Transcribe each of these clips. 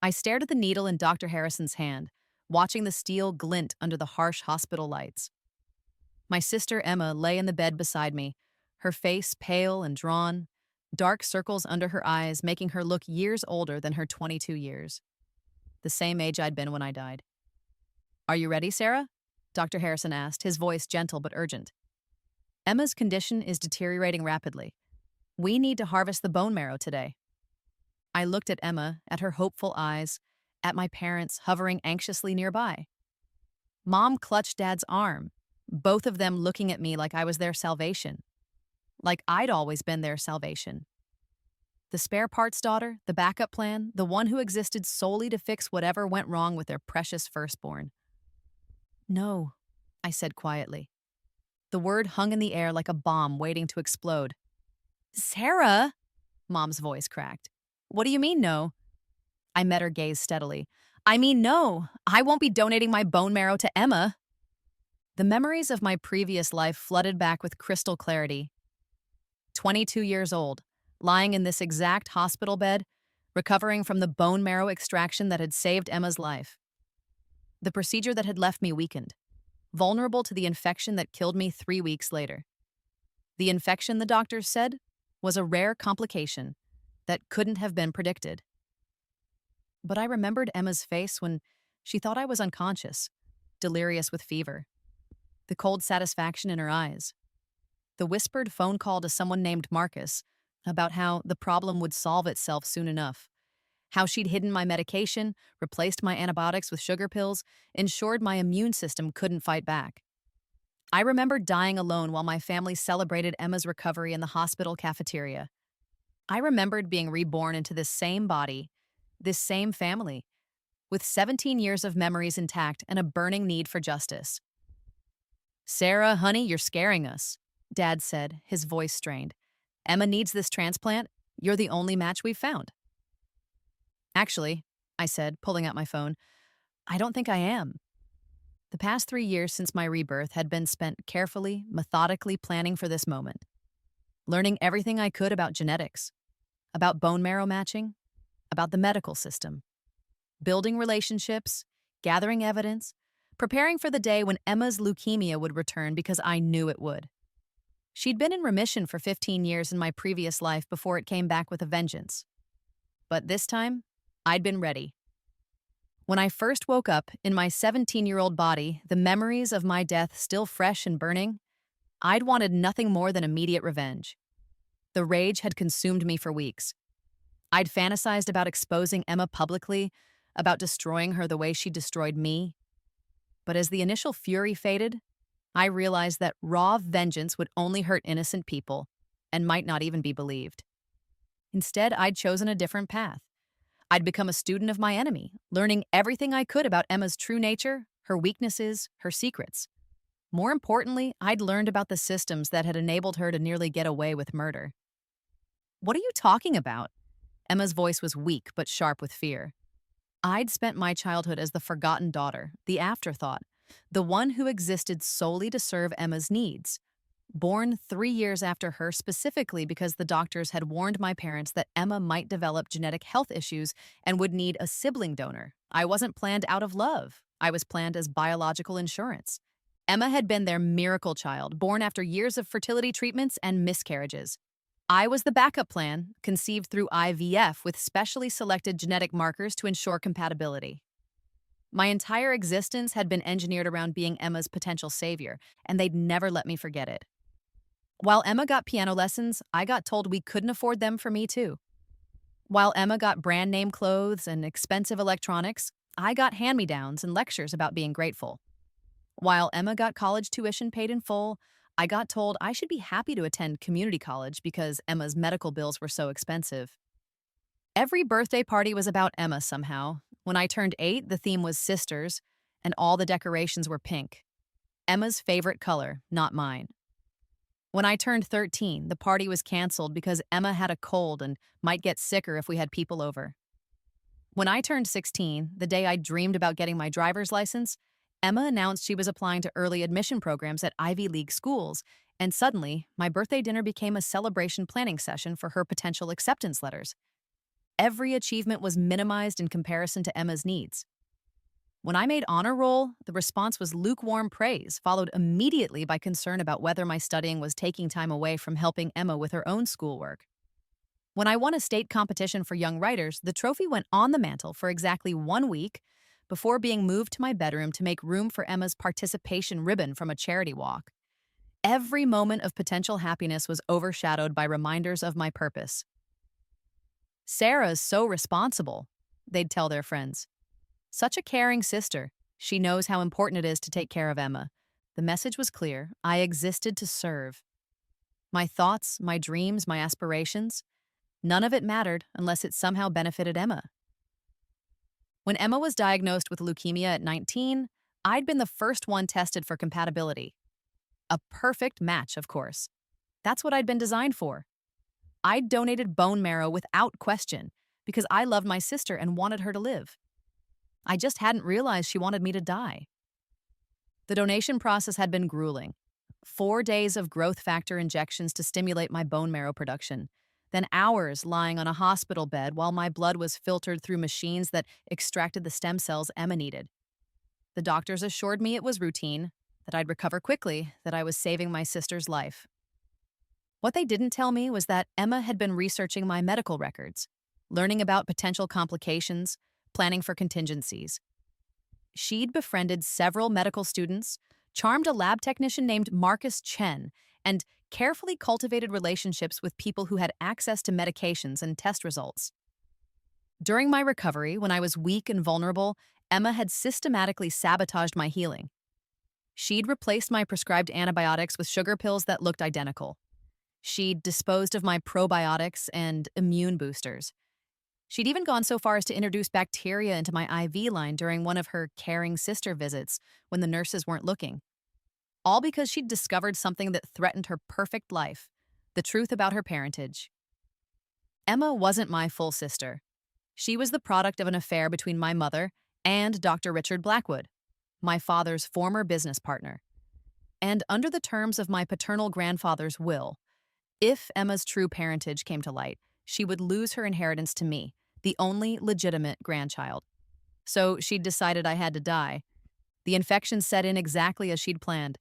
I stared at the needle in Dr. Harrison's hand, watching the steel glint under the harsh hospital lights. My sister Emma lay in the bed beside me, her face pale and drawn, dark circles under her eyes making her look years older than her 22 years, the same age I'd been when I died. "Are you ready, Sarah?" Dr. Harrison asked, his voice gentle but urgent. "Emma's condition is deteriorating rapidly. We need to harvest the bone marrow today." I looked at Emma, at her hopeful eyes, at my parents hovering anxiously nearby. Mom clutched Dad's arm, both of them looking at me like I was their salvation, like I'd always been their salvation. The spare parts daughter, the backup plan, the one who existed solely to fix whatever went wrong with their precious firstborn. "No," I said quietly. The word hung in the air like a bomb waiting to explode. "Sarah!" Mom's voice cracked. "What do you mean, no?" I met her gaze steadily. "I mean, no. I won't be donating my bone marrow to Emma." The memories of my previous life flooded back with crystal clarity. 22 years old, lying in this exact hospital bed, recovering from the bone marrow extraction that had saved Emma's life. The procedure that had left me weakened, vulnerable to the infection that killed me 3 weeks later. The infection, the doctors said, was a rare complication that couldn't have been predicted. But I remembered Emma's face when she thought I was unconscious, delirious with fever, the cold satisfaction in her eyes, the whispered phone call to someone named Marcus about how the problem would solve itself soon enough, how she'd hidden my medication, replaced my antibiotics with sugar pills, ensured my immune system couldn't fight back. I remembered dying alone while my family celebrated Emma's recovery in the hospital cafeteria. I remembered being reborn into this same body, this same family, with 17 years of memories intact and a burning need for justice. "Sarah, honey, you're scaring us," Dad said, his voice strained. "Emma needs this transplant. You're the only match we've found." "Actually," I said, pulling out my phone, "I don't think I am." The past 3 years since my rebirth had been spent carefully, methodically planning for this moment, learning everything I could about genetics, about bone marrow matching, about the medical system, building relationships, gathering evidence, preparing for the day when Emma's leukemia would return because I knew it would. She'd been in remission for 15 years in my previous life before it came back with a vengeance. But this time, I'd been ready. When I first woke up in my 17-year-old body, the memories of my death still fresh and burning, I'd wanted nothing more than immediate revenge. The rage had consumed me for weeks. I'd fantasized about exposing Emma publicly, about destroying her the way she destroyed me. But as the initial fury faded, I realized that raw vengeance would only hurt innocent people and might not even be believed. Instead, I'd chosen a different path. I'd become a student of my enemy, learning everything I could about Emma's true nature, her weaknesses, her secrets. More importantly, I'd learned about the systems that had enabled her to nearly get away with murder. "What are you talking about?" Emma's voice was weak but sharp with fear. I'd spent my childhood as the forgotten daughter, the afterthought, the one who existed solely to serve Emma's needs. Born 3 years after her specifically because the doctors had warned my parents that Emma might develop genetic health issues and would need a sibling donor. I wasn't planned out of love. I was planned as biological insurance. Emma had been their miracle child, born after years of fertility treatments and miscarriages. I was the backup plan, conceived through IVF with specially selected genetic markers to ensure compatibility. My entire existence had been engineered around being Emma's potential savior, and they'd never let me forget it. While Emma got piano lessons, I got told we couldn't afford them for me too. While Emma got brand name clothes and expensive electronics, I got hand-me-downs and lectures about being grateful. While Emma got college tuition paid in full, I got told I should be happy to attend community college because Emma's medical bills were so expensive. Every birthday party was about Emma somehow. When I turned 8, the theme was sisters, and all the decorations were pink. Emma's favorite color, not mine. When I turned 13, the party was canceled because Emma had a cold and might get sicker if we had people over. When I turned 16, the day I dreamed about getting my driver's license, Emma announced she was applying to early admission programs at Ivy League schools, and suddenly, my birthday dinner became a celebration planning session for her potential acceptance letters. Every achievement was minimized in comparison to Emma's needs. When I made honor roll, the response was lukewarm praise, followed immediately by concern about whether my studying was taking time away from helping Emma with her own schoolwork. When I won a state competition for young writers, the trophy went on the mantel for exactly 1 week before being moved to my bedroom to make room for Emma's participation ribbon from a charity walk. Every moment of potential happiness was overshadowed by reminders of my purpose. "Sarah's so responsible," they'd tell their friends. "Such a caring sister. She knows how important it is to take care of Emma." The message was clear. I existed to serve. My thoughts, my dreams, my aspirations, none of it mattered unless it somehow benefited Emma. When Emma was diagnosed with leukemia at 19, I'd been the first one tested for compatibility. A perfect match, of course. That's what I'd been designed for. I'd donated bone marrow without question because I loved my sister and wanted her to live. I just hadn't realized she wanted me to die. The donation process had been grueling. 4 days of growth factor injections to stimulate my bone marrow production, then hours lying on a hospital bed while my blood was filtered through machines that extracted the stem cells Emma needed. The doctors assured me it was routine, that I'd recover quickly, that I was saving my sister's life. What they didn't tell me was that Emma had been researching my medical records, learning about potential complications, planning for contingencies. She'd befriended several medical students, charmed a lab technician named Marcus Chen, and carefully cultivated relationships with people who had access to medications and test results. During my recovery, when I was weak and vulnerable, Emma had systematically sabotaged my healing. She'd replaced my prescribed antibiotics with sugar pills that looked identical. She'd disposed of my probiotics and immune boosters. She'd even gone so far as to introduce bacteria into my IV line during one of her caring sister visits when the nurses weren't looking. All because she'd discovered something that threatened her perfect life, the truth about her parentage. Emma wasn't my full sister. She was the product of an affair between my mother and Dr. Richard Blackwood, my father's former business partner. And under the terms of my paternal grandfather's will, if Emma's true parentage came to light, she would lose her inheritance to me, the only legitimate grandchild. So she'd decided I had to die. The infection set in exactly as she'd planned.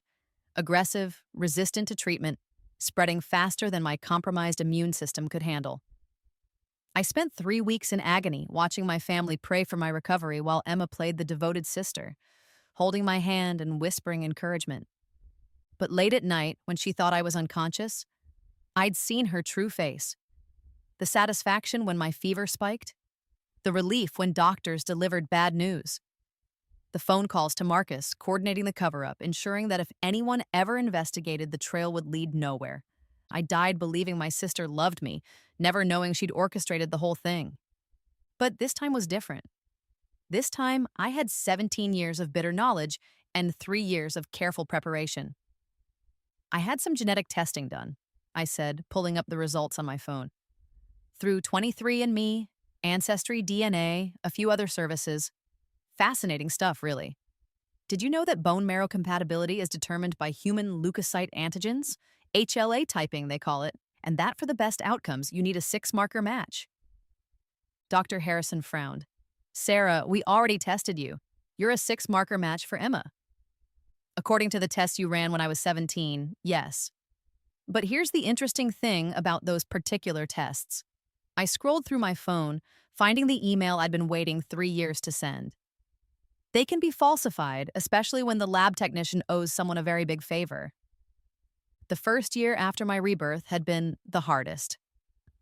Aggressive, resistant to treatment, spreading faster than my compromised immune system could handle. I spent 3 weeks in agony watching my family pray for my recovery while Emma played the devoted sister, holding my hand and whispering encouragement. But late at night, when she thought I was unconscious, I'd seen her true face. The satisfaction when my fever spiked, the relief when doctors delivered bad news, the phone calls to Marcus, coordinating the cover-up, ensuring that if anyone ever investigated, the trail would lead nowhere. I died believing my sister loved me, never knowing she'd orchestrated the whole thing. But this time was different. This time, I had 17 years of bitter knowledge and 3 years of careful preparation. "I had some genetic testing done," I said, pulling up the results on my phone. "Through 23andMe, Ancestry DNA, a few other services. Fascinating stuff, really. Did you know that bone marrow compatibility is determined by human leukocyte antigens? HLA typing, they call it. And that for the best outcomes, you need a 6-marker match." Dr. Harrison frowned. "Sarah, we already tested you. You're a 6-marker match for Emma." "According to the test you ran when I was 17, yes. But here's the interesting thing about those particular tests." I scrolled through my phone, finding the email I'd been waiting 3 years to send. "They can be falsified, especially when the lab technician owes someone a very big favor." The first year after my rebirth had been the hardest.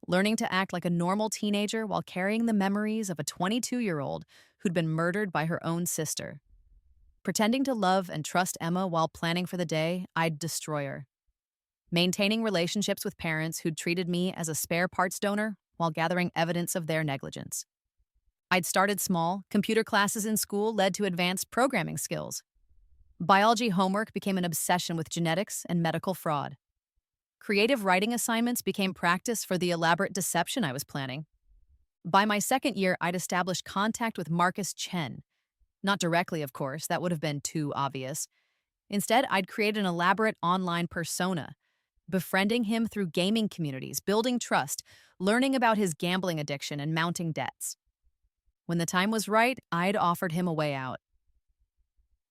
Learning to act like a normal teenager while carrying the memories of a 22-year-old who'd been murdered by her own sister. Pretending to love and trust Emma while planning for the day I'd destroy her. Maintaining relationships with parents who'd treated me as a spare parts donor while gathering evidence of their negligence. I'd started small. Computer classes in school led to advanced programming skills. Biology homework became an obsession with genetics and medical fraud. Creative writing assignments became practice for the elaborate deception I was planning. By my second year, I'd established contact with Marcus Chen. Not directly, of course, that would have been too obvious. Instead, I'd created an elaborate online persona, befriending him through gaming communities, building trust, learning about his gambling addiction and mounting debts. When the time was right, I'd offered him a way out.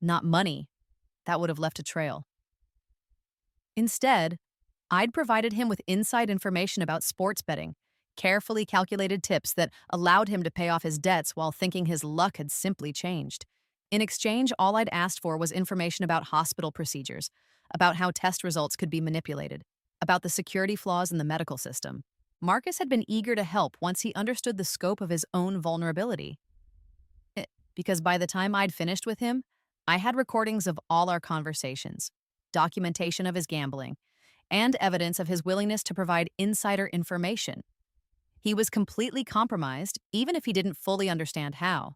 Not money, that would have left a trail. Instead, I'd provided him with inside information about sports betting, carefully calculated tips that allowed him to pay off his debts while thinking his luck had simply changed. In exchange, all I'd asked for was information about hospital procedures, about how test results could be manipulated, about the security flaws in the medical system. Marcus had been eager to help once he understood the scope of his own vulnerability. Because by the time I'd finished with him, I had recordings of all our conversations, documentation of his gambling, and evidence of his willingness to provide insider information. He was completely compromised, even if he didn't fully understand how.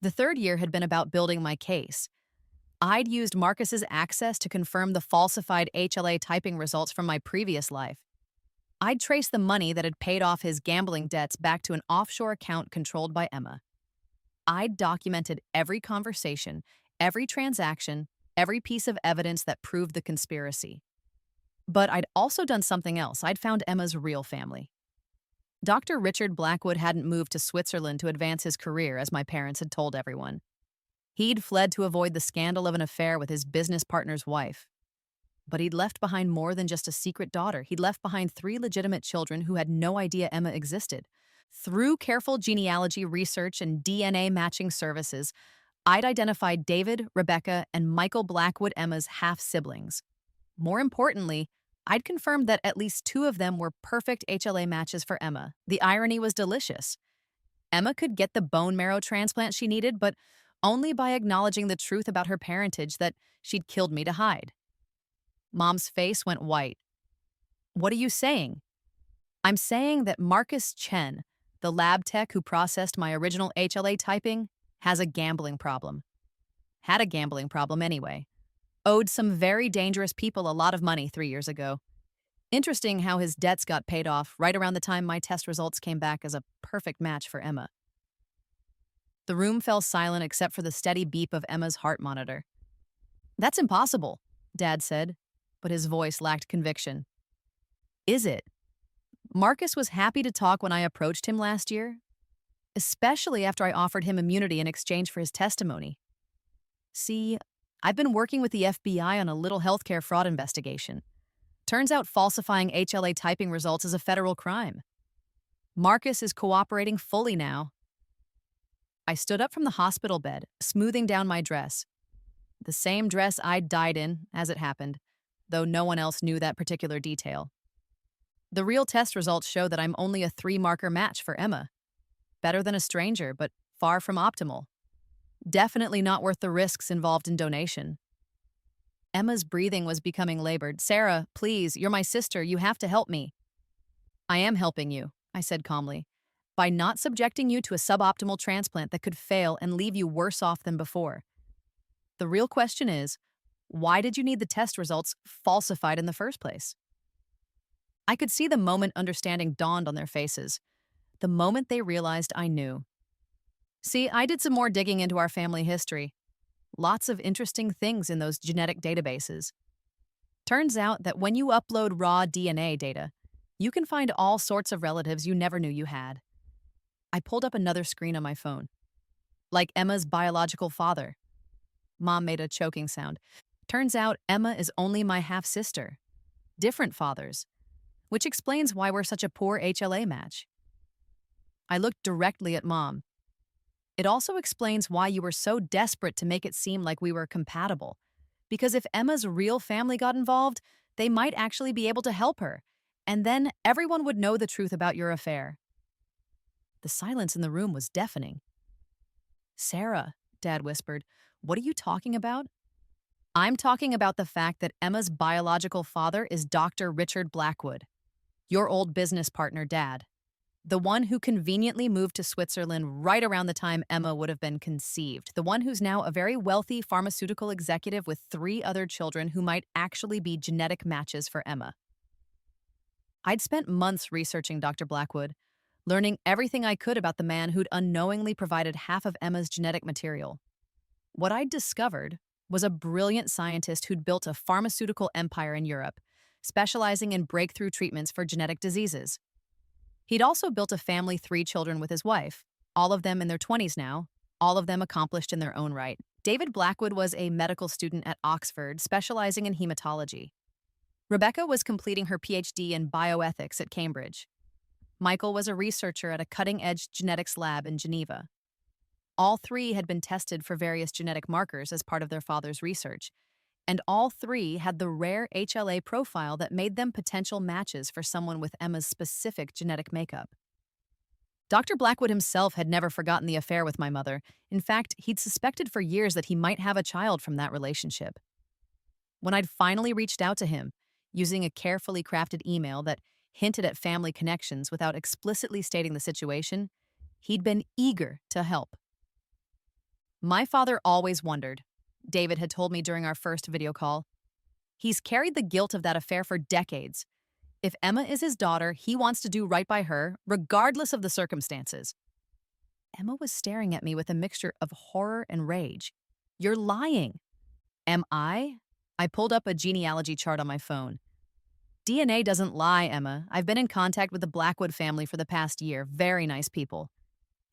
The third year had been about building my case. I'd used Marcus's access to confirm the falsified HLA typing results from my previous life. I'd traced the money that had paid off his gambling debts back to an offshore account controlled by Emma. I'd documented every conversation, every transaction, every piece of evidence that proved the conspiracy. But I'd also done something else. I'd found Emma's real family. Dr. Richard Blackwood hadn't moved to Switzerland to advance his career, as my parents had told everyone. He'd fled to avoid the scandal of an affair with his business partner's wife. But he'd left behind more than just a secret daughter. He'd left behind 3 legitimate children who had no idea Emma existed. Through careful genealogy research and DNA matching services, I'd identified David, Rebecca, and Michael Blackwood, Emma's half-siblings. More importantly, I'd confirmed that at least 2 of them were perfect HLA matches for Emma. The irony was delicious. Emma could get the bone marrow transplant she needed, but only by acknowledging the truth about her parentage that she'd killed me to hide. Mom's face went white. "What are you saying?" "I'm saying that Marcus Chen, the lab tech who processed my original HLA typing, has a gambling problem. Had a gambling problem anyway. Owed some very dangerous people a lot of money 3 years ago. Interesting how his debts got paid off right around the time my test results came back as a perfect match for Emma." The room fell silent except for the steady beep of Emma's heart monitor. "That's impossible," Dad said, but his voice lacked conviction. "Is it?" Marcus was happy to talk when I approached him last year, especially after I offered him immunity in exchange for his testimony. "See, I've been working with the FBI on a little healthcare fraud investigation. Turns out falsifying HLA typing results is a federal crime. Marcus is cooperating fully now." I stood up from the hospital bed, smoothing down my dress. The same dress I'd died in, as it happened, though no one else knew that particular detail. The real test results show that I'm only a 3-marker match for Emma. Better than a stranger, but far from optimal. Definitely not worth the risks involved in donation. Emma's breathing was becoming labored. "Sarah, please, you're my sister. You have to help me." "I am helping you," I said calmly, "by not subjecting you to a suboptimal transplant that could fail and leave you worse off than before. The real question is, why did you need the test results falsified in the first place?" I could see the moment understanding dawned on their faces. The moment they realized I knew. See, I did some more digging into our family history. Lots of interesting things in those genetic databases. Turns out that when you upload raw DNA data, you can find all sorts of relatives you never knew you had. I pulled up another screen on my phone. Like Emma's biological father. Mom made a choking sound. Turns out Emma is only my half-sister. Different fathers. Which explains why we're such a poor HLA match. I looked directly at Mom. It also explains why you were so desperate to make it seem like we were compatible. Because if Emma's real family got involved, they might actually be able to help her. And then everyone would know the truth about your affair. The silence in the room was deafening. "Sarah," Dad whispered, "what are you talking about?" "I'm talking about the fact that Emma's biological father is Dr. Richard Blackwood, your old business partner, Dad. The one who conveniently moved to Switzerland right around the time Emma would have been conceived. The one who's now a very wealthy pharmaceutical executive with 3 other children who might actually be genetic matches for Emma." I'd spent months researching Dr. Blackwood, learning everything I could about the man who'd unknowingly provided half of Emma's genetic material. What I'd discovered was a brilliant scientist who'd built a pharmaceutical empire in Europe, specializing in breakthrough treatments for genetic diseases. He'd also built a family 3 children with his wife, all of them in their 20s now, all of them accomplished in their own right. David Blackwood was a medical student at Oxford, specializing in hematology. Rebecca was completing her PhD in bioethics at Cambridge. Michael was a researcher at a cutting-edge genetics lab in Geneva. All 3 had been tested for various genetic markers as part of their father's research, and all 3 had the rare HLA profile that made them potential matches for someone with Emma's specific genetic makeup. Dr. Blackwood himself had never forgotten the affair with my mother. In fact, he'd suspected for years that he might have a child from that relationship. When I'd finally reached out to him, using a carefully crafted email that hinted at family connections without explicitly stating the situation, he'd been eager to help. My father always wondered, David had told me during our first video call. He's carried the guilt of that affair for decades. If Emma is his daughter, he wants to do right by her, regardless of the circumstances. Emma was staring at me with a mixture of horror and rage. You're lying. Am I? I pulled up a genealogy chart on my phone. DNA doesn't lie, Emma. I've been in contact with the Blackwood family for the past year. Very nice people.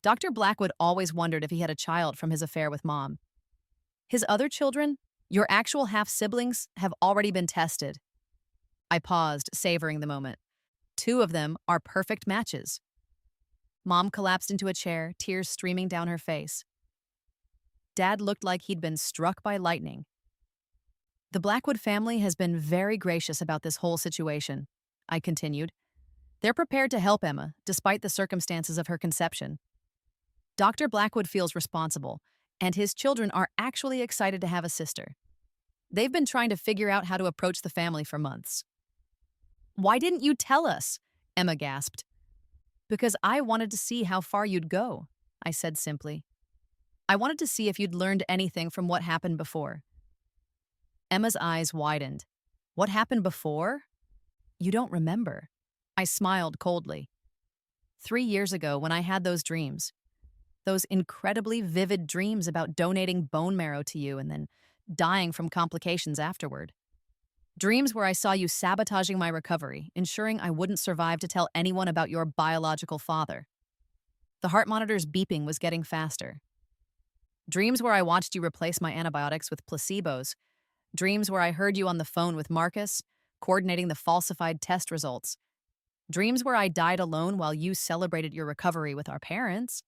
Dr. Blackwood always wondered if he had a child from his affair with Mom. His other children, your actual half-siblings, have already been tested. I paused, savoring the moment. 2 of them are perfect matches. Mom collapsed into a chair, tears streaming down her face. Dad looked like he'd been struck by lightning. The Blackwood family has been very gracious about this whole situation, I continued. They're prepared to help Emma, despite the circumstances of her conception. Dr. Blackwood feels responsible, and his children are actually excited to have a sister. They've been trying to figure out how to approach the family for months. Why didn't you tell us? Emma gasped. Because I wanted to see how far you'd go, I said simply. I wanted to see if you'd learned anything from what happened before. Emma's eyes widened. What happened before? You don't remember. I smiled coldly. 3 years ago, when I had those dreams, those incredibly vivid dreams about donating bone marrow to you and then dying from complications afterward. Dreams where I saw you sabotaging my recovery, ensuring I wouldn't survive to tell anyone about your biological father. The heart monitor's beeping was getting faster. Dreams where I watched you replace my antibiotics with placebos. Dreams where I heard you on the phone with Marcus, coordinating the falsified test results. Dreams where I died alone while you celebrated your recovery with our parents.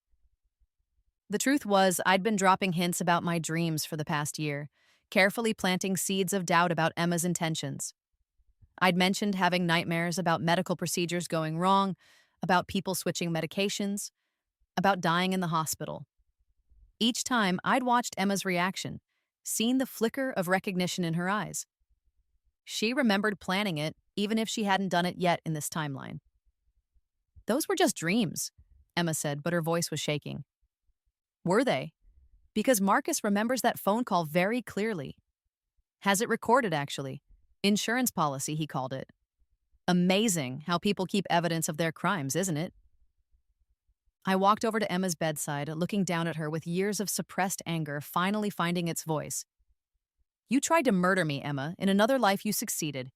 The truth was, I'd been dropping hints about my dreams for the past year, carefully planting seeds of doubt about Emma's intentions. I'd mentioned having nightmares about medical procedures going wrong, about people switching medications, about dying in the hospital. Each time, I'd watched Emma's reaction, seen the flicker of recognition in her eyes. She remembered planning it, even if she hadn't done it yet in this timeline. Those were just dreams, Emma said, but her voice was shaking. Were they? Because Marcus remembers that phone call very clearly. Has it recorded, actually. Insurance policy, he called it. Amazing how people keep evidence of their crimes, isn't it? I walked over to Emma's bedside, looking down at her with years of suppressed anger finally finding its voice. You tried to murder me, Emma. In another life, you succeeded.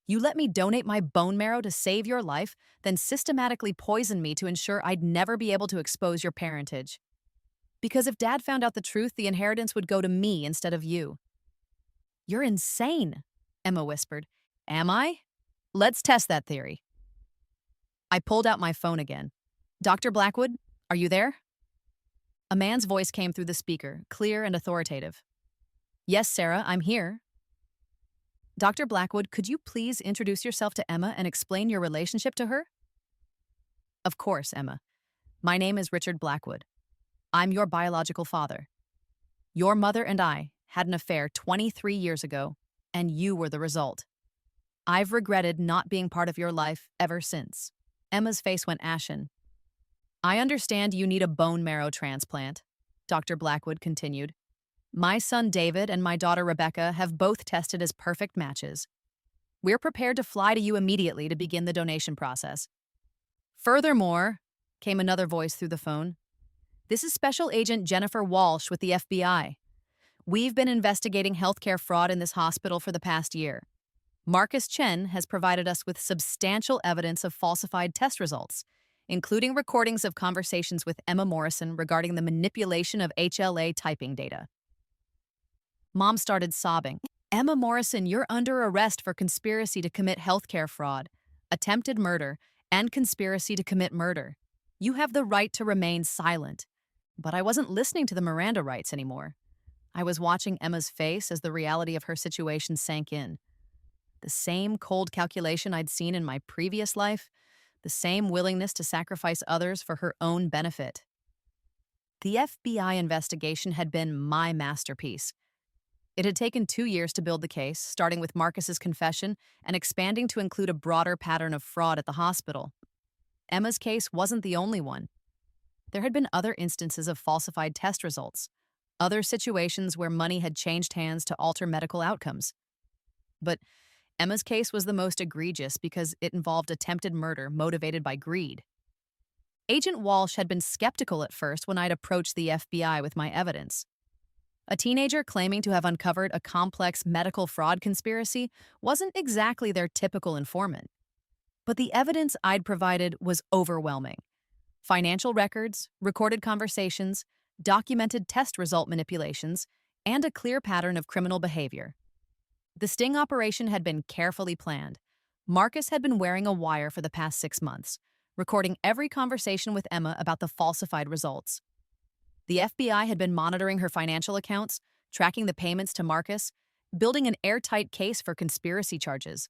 You let me donate my bone marrow to save your life, then systematically poisoned me to ensure I'd never be able to expose your parentage. Because if Dad found out the truth, the inheritance would go to me instead of you. You're insane, Emma whispered. Am I? Let's test that theory. I pulled out my phone again. Dr. Blackwood, are you there? A man's voice came through the speaker, clear and authoritative. Yes, Sarah, I'm here. Dr. Blackwood, could you please introduce yourself to Emma and explain your relationship to her? Of course, Emma. My name is Richard Blackwood. I'm your biological father. Your mother and I had an affair 23 years ago, and you were the result. I've regretted not being part of your life ever since. Emma's face went ashen. I understand you need a bone marrow transplant, Dr. Blackwood continued. My son David and my daughter Rebecca have both tested as perfect matches. We're prepared to fly to you immediately to begin the donation process. Furthermore, came another voice through the phone, this is Special Agent Jennifer Walsh with the FBI. We've been investigating healthcare fraud in this hospital for the past year. Marcus Chen has provided us with substantial evidence of falsified test results, including recordings of conversations with Emma Morrison regarding the manipulation of HLA typing data. Mom started sobbing. Emma Morrison, you're under arrest for conspiracy to commit healthcare fraud, attempted murder, and conspiracy to commit murder. You have the right to remain silent. But I wasn't listening to the Miranda rights anymore. I was watching Emma's face as the reality of her situation sank in. The same cold calculation I'd seen in my previous life, the same willingness to sacrifice others for her own benefit. The FBI investigation had been my masterpiece. It had taken 2 years to build the case, starting with Marcus's confession and expanding to include a broader pattern of fraud at the hospital. Emma's case wasn't the only one. There had been other instances of falsified test results, other situations where money had changed hands to alter medical outcomes. But Emma's case was the most egregious because it involved attempted murder motivated by greed. Agent Walsh had been skeptical at first when I'd approached the FBI with my evidence. A teenager claiming to have uncovered a complex medical fraud conspiracy wasn't exactly their typical informant. But the evidence I'd provided was overwhelming. Financial records, recorded conversations, documented test result manipulations, and a clear pattern of criminal behavior. The sting operation had been carefully planned. Marcus had been wearing a wire for the past 6 months, recording every conversation with Emma about the falsified results. The FBI had been monitoring her financial accounts, tracking the payments to Marcus, building an airtight case for conspiracy charges.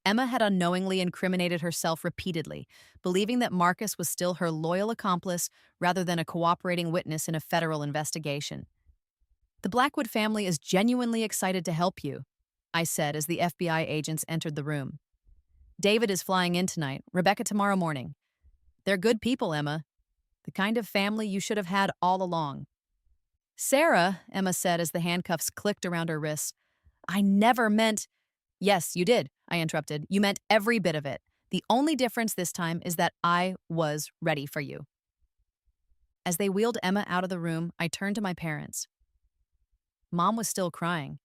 Emma had unknowingly incriminated herself repeatedly, believing that Marcus was still her loyal accomplice rather than a cooperating witness in a federal investigation. The Blackwood family is genuinely excited to help you, I said as the FBI agents entered the room. David is flying in tonight, Rebecca tomorrow morning. They're good people, Emma. The kind of family you should have had all along. Sarah, Emma said as the handcuffs clicked around her wrists. I never meant— Yes, you did, I interrupted. You meant every bit of it. The only difference this time is that I was ready for you. As they wheeled Emma out of the room, I turned to my parents. Mom was still crying.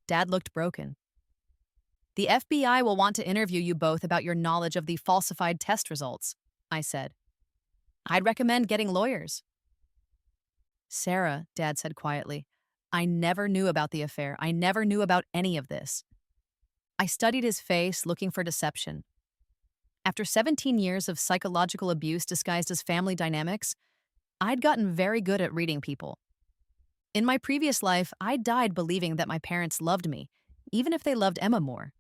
Dad looked broken. The FBI will want to interview you both about your knowledge of the falsified test results, I said. I'd recommend getting lawyers. Sarah, Dad said quietly, I never knew about the affair. I never knew about any of this. I studied his face, looking for deception. After 17 years of psychological abuse disguised as family dynamics, I'd gotten very good at reading people. In my previous life, I died believing that my parents loved me, even if they loved Emma more.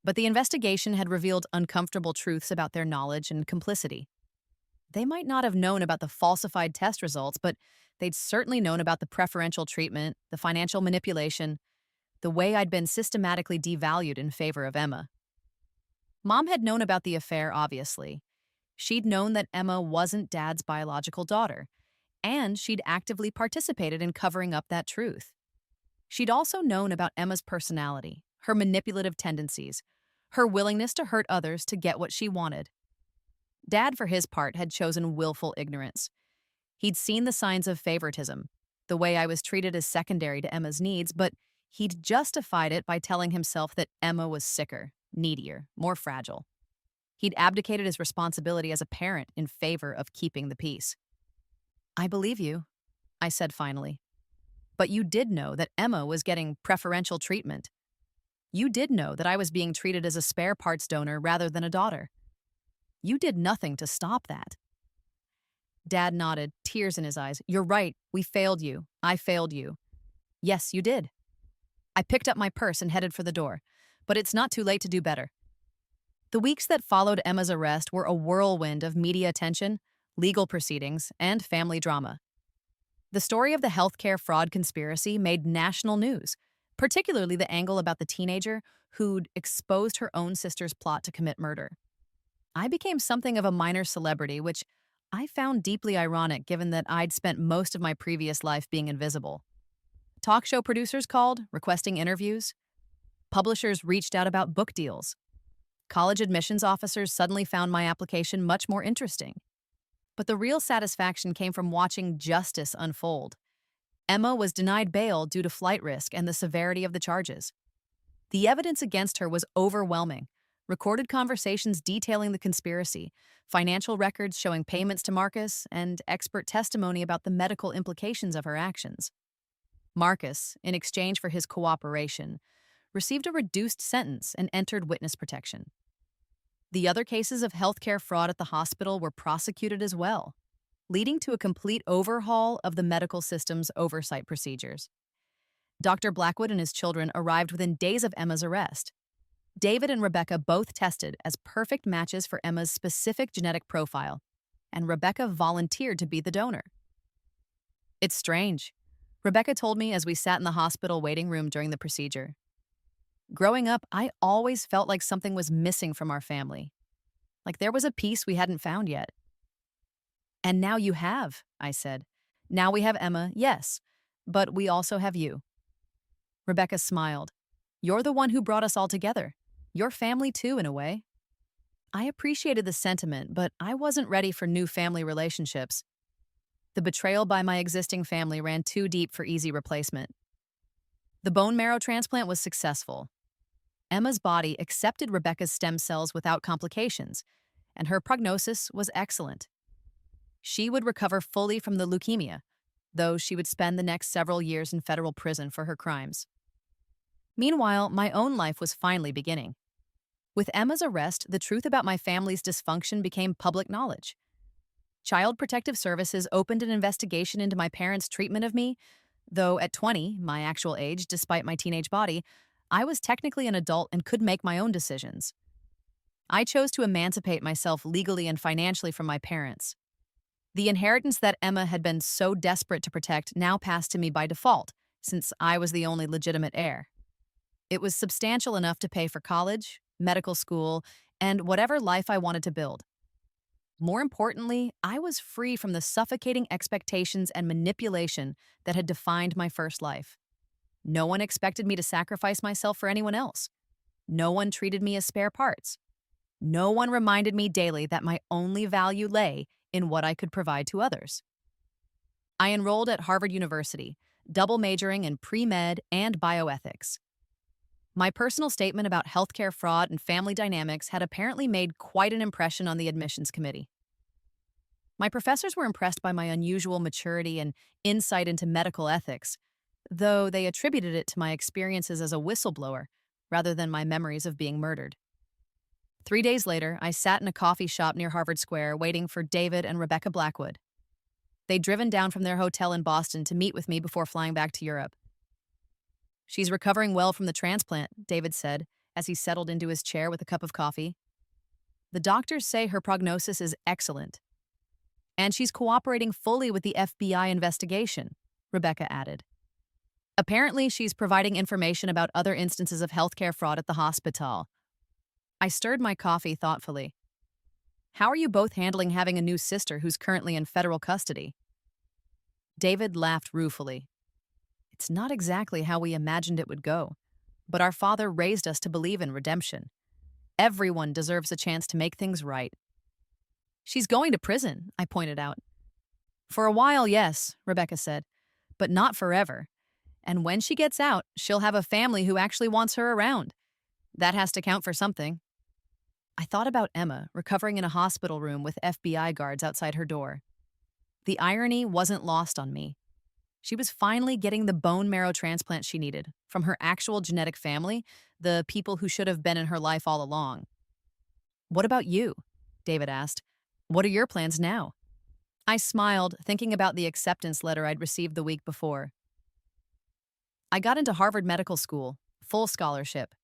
But the investigation had revealed uncomfortable truths about their knowledge and complicity. They might not have known about the falsified test results, but they'd certainly known about the preferential treatment, the financial manipulation, the way I'd been systematically devalued in favor of Emma. Mom had known about the affair, obviously. She'd known that Emma wasn't Dad's biological daughter, and she'd actively participated in covering up that truth. She'd also known about Emma's personality, her manipulative tendencies, her willingness to hurt others to get what she wanted. Dad, for his part, had chosen willful ignorance. He'd seen the signs of favoritism, the way I was treated as secondary to Emma's needs, but he'd justified it by telling himself that Emma was sicker, needier, more fragile. He'd abdicated his responsibility as a parent in favor of keeping the peace. I believe you, I said finally. But you did know that Emma was getting preferential treatment. You did know that I was being treated as a spare parts donor rather than a daughter. You did nothing to stop that. Dad nodded, tears in his eyes. You're right. We failed you. I failed you. Yes, you did. I picked up my purse and headed for the door, but it's not too late to do better. The weeks that followed Emma's arrest were a whirlwind of media attention, legal proceedings, and family drama. The story of the healthcare fraud conspiracy made national news, particularly the angle about the teenager who'd exposed her own sister's plot to commit murder. I became something of a minor celebrity, which I found deeply ironic given that I'd spent most of my previous life being invisible. Talk show producers called, requesting interviews. Publishers reached out about book deals. College admissions officers suddenly found my application much more interesting. But the real satisfaction came from watching justice unfold. Emma was denied bail due to flight risk and the severity of the charges. The evidence against her was overwhelming. Recorded conversations detailing the conspiracy, financial records showing payments to Marcus, and expert testimony about the medical implications of her actions. Marcus, in exchange for his cooperation, received a reduced sentence and entered witness protection. The other cases of healthcare fraud at the hospital were prosecuted as well, leading to a complete overhaul of the medical system's oversight procedures. Dr. Blackwood and his children arrived within days of Emma's arrest. David and Rebecca both tested as perfect matches for Emma's specific genetic profile, and Rebecca volunteered to be the donor. It's strange, Rebecca told me as we sat in the hospital waiting room during the procedure. Growing up, I always felt like something was missing from our family, like there was a piece we hadn't found yet. And now you have, I said. Now we have Emma, yes, but we also have you. Rebecca smiled. You're the one who brought us all together. Your family too, in a way. I appreciated the sentiment, but I wasn't ready for new family relationships. The betrayal by my existing family ran too deep for easy replacement. The bone marrow transplant was successful. Emma's body accepted Rebecca's stem cells without complications, and her prognosis was excellent. She would recover fully from the leukemia, though she would spend the next several years in federal prison for her crimes. Meanwhile, my own life was finally beginning. With Emma's arrest, the truth about my family's dysfunction became public knowledge. Child Protective Services opened an investigation into my parents' treatment of me, though at 20, my actual age, despite my teenage body, I was technically an adult and could make my own decisions. I chose to emancipate myself legally and financially from my parents. The inheritance that Emma had been so desperate to protect now passed to me by default, since I was the only legitimate heir. It was substantial enough to pay for college, medical school, and whatever life I wanted to build. More importantly, I was free from the suffocating expectations and manipulation that had defined my first life. No one expected me to sacrifice myself for anyone else. No one treated me as spare parts. No one reminded me daily that my only value lay in what I could provide to others. I enrolled at Harvard University, double majoring in pre-med and bioethics. My personal statement about healthcare fraud and family dynamics had apparently made quite an impression on the admissions committee. My professors were impressed by my unusual maturity and insight into medical ethics, though they attributed it to my experiences as a whistleblower rather than my memories of being murdered. 3 days later, I sat in a coffee shop near Harvard Square waiting for David and Rebecca Blackwood. They'd driven down from their hotel in Boston to meet with me before flying back to Europe. She's recovering well from the transplant, David said, as he settled into his chair with a cup of coffee. The doctors say her prognosis is excellent. And she's cooperating fully with the FBI investigation, Rebecca added. Apparently, she's providing information about other instances of healthcare fraud at the hospital. I stirred my coffee thoughtfully. How are you both handling having a new sister who's currently in federal custody? David laughed ruefully. It's not exactly how we imagined it would go, but our father raised us to believe in redemption. Everyone deserves a chance to make things right. She's going to prison, I pointed out. For a while, yes, Rebecca said, but not forever. And when she gets out, she'll have a family who actually wants her around. That has to count for something. I thought about Emma recovering in a hospital room with FBI guards outside her door. The irony wasn't lost on me. She was finally getting the bone marrow transplant she needed from her actual genetic family, the people who should have been in her life all along. What about you? David asked. What are your plans now? I smiled, thinking about the acceptance letter I'd received the week before. I got into Harvard Medical School, full scholarship.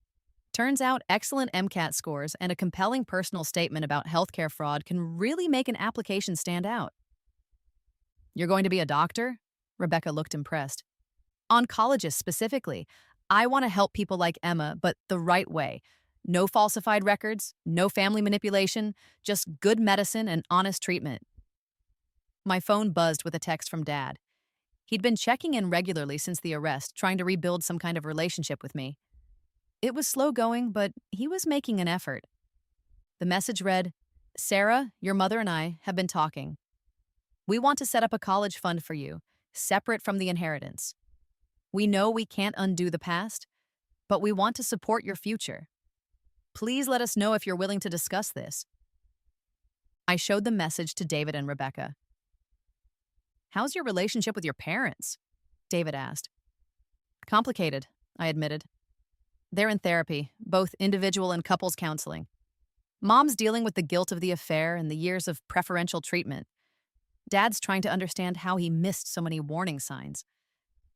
Turns out excellent MCAT scores and a compelling personal statement about healthcare fraud can really make an application stand out. You're going to be a doctor? Rebecca looked impressed. Oncologist specifically. I want to help people like Emma, but the right way. No falsified records, no family manipulation, just good medicine and honest treatment. My phone buzzed with a text from Dad. He'd been checking in regularly since the arrest, trying to rebuild some kind of relationship with me. It was slow going, but he was making an effort. The message read, Sarah, your mother and I have been talking. We want to set up a college fund for you, separate from the inheritance. We know we can't undo the past, but we want to support your future. Please let us know if you're willing to discuss this. I showed the message to David and Rebecca. How's your relationship with your parents? David asked. Complicated, I admitted. They're in therapy, both individual and couples counseling. Mom's dealing with the guilt of the affair and the years of preferential treatment. Dad's trying to understand how he missed so many warning signs.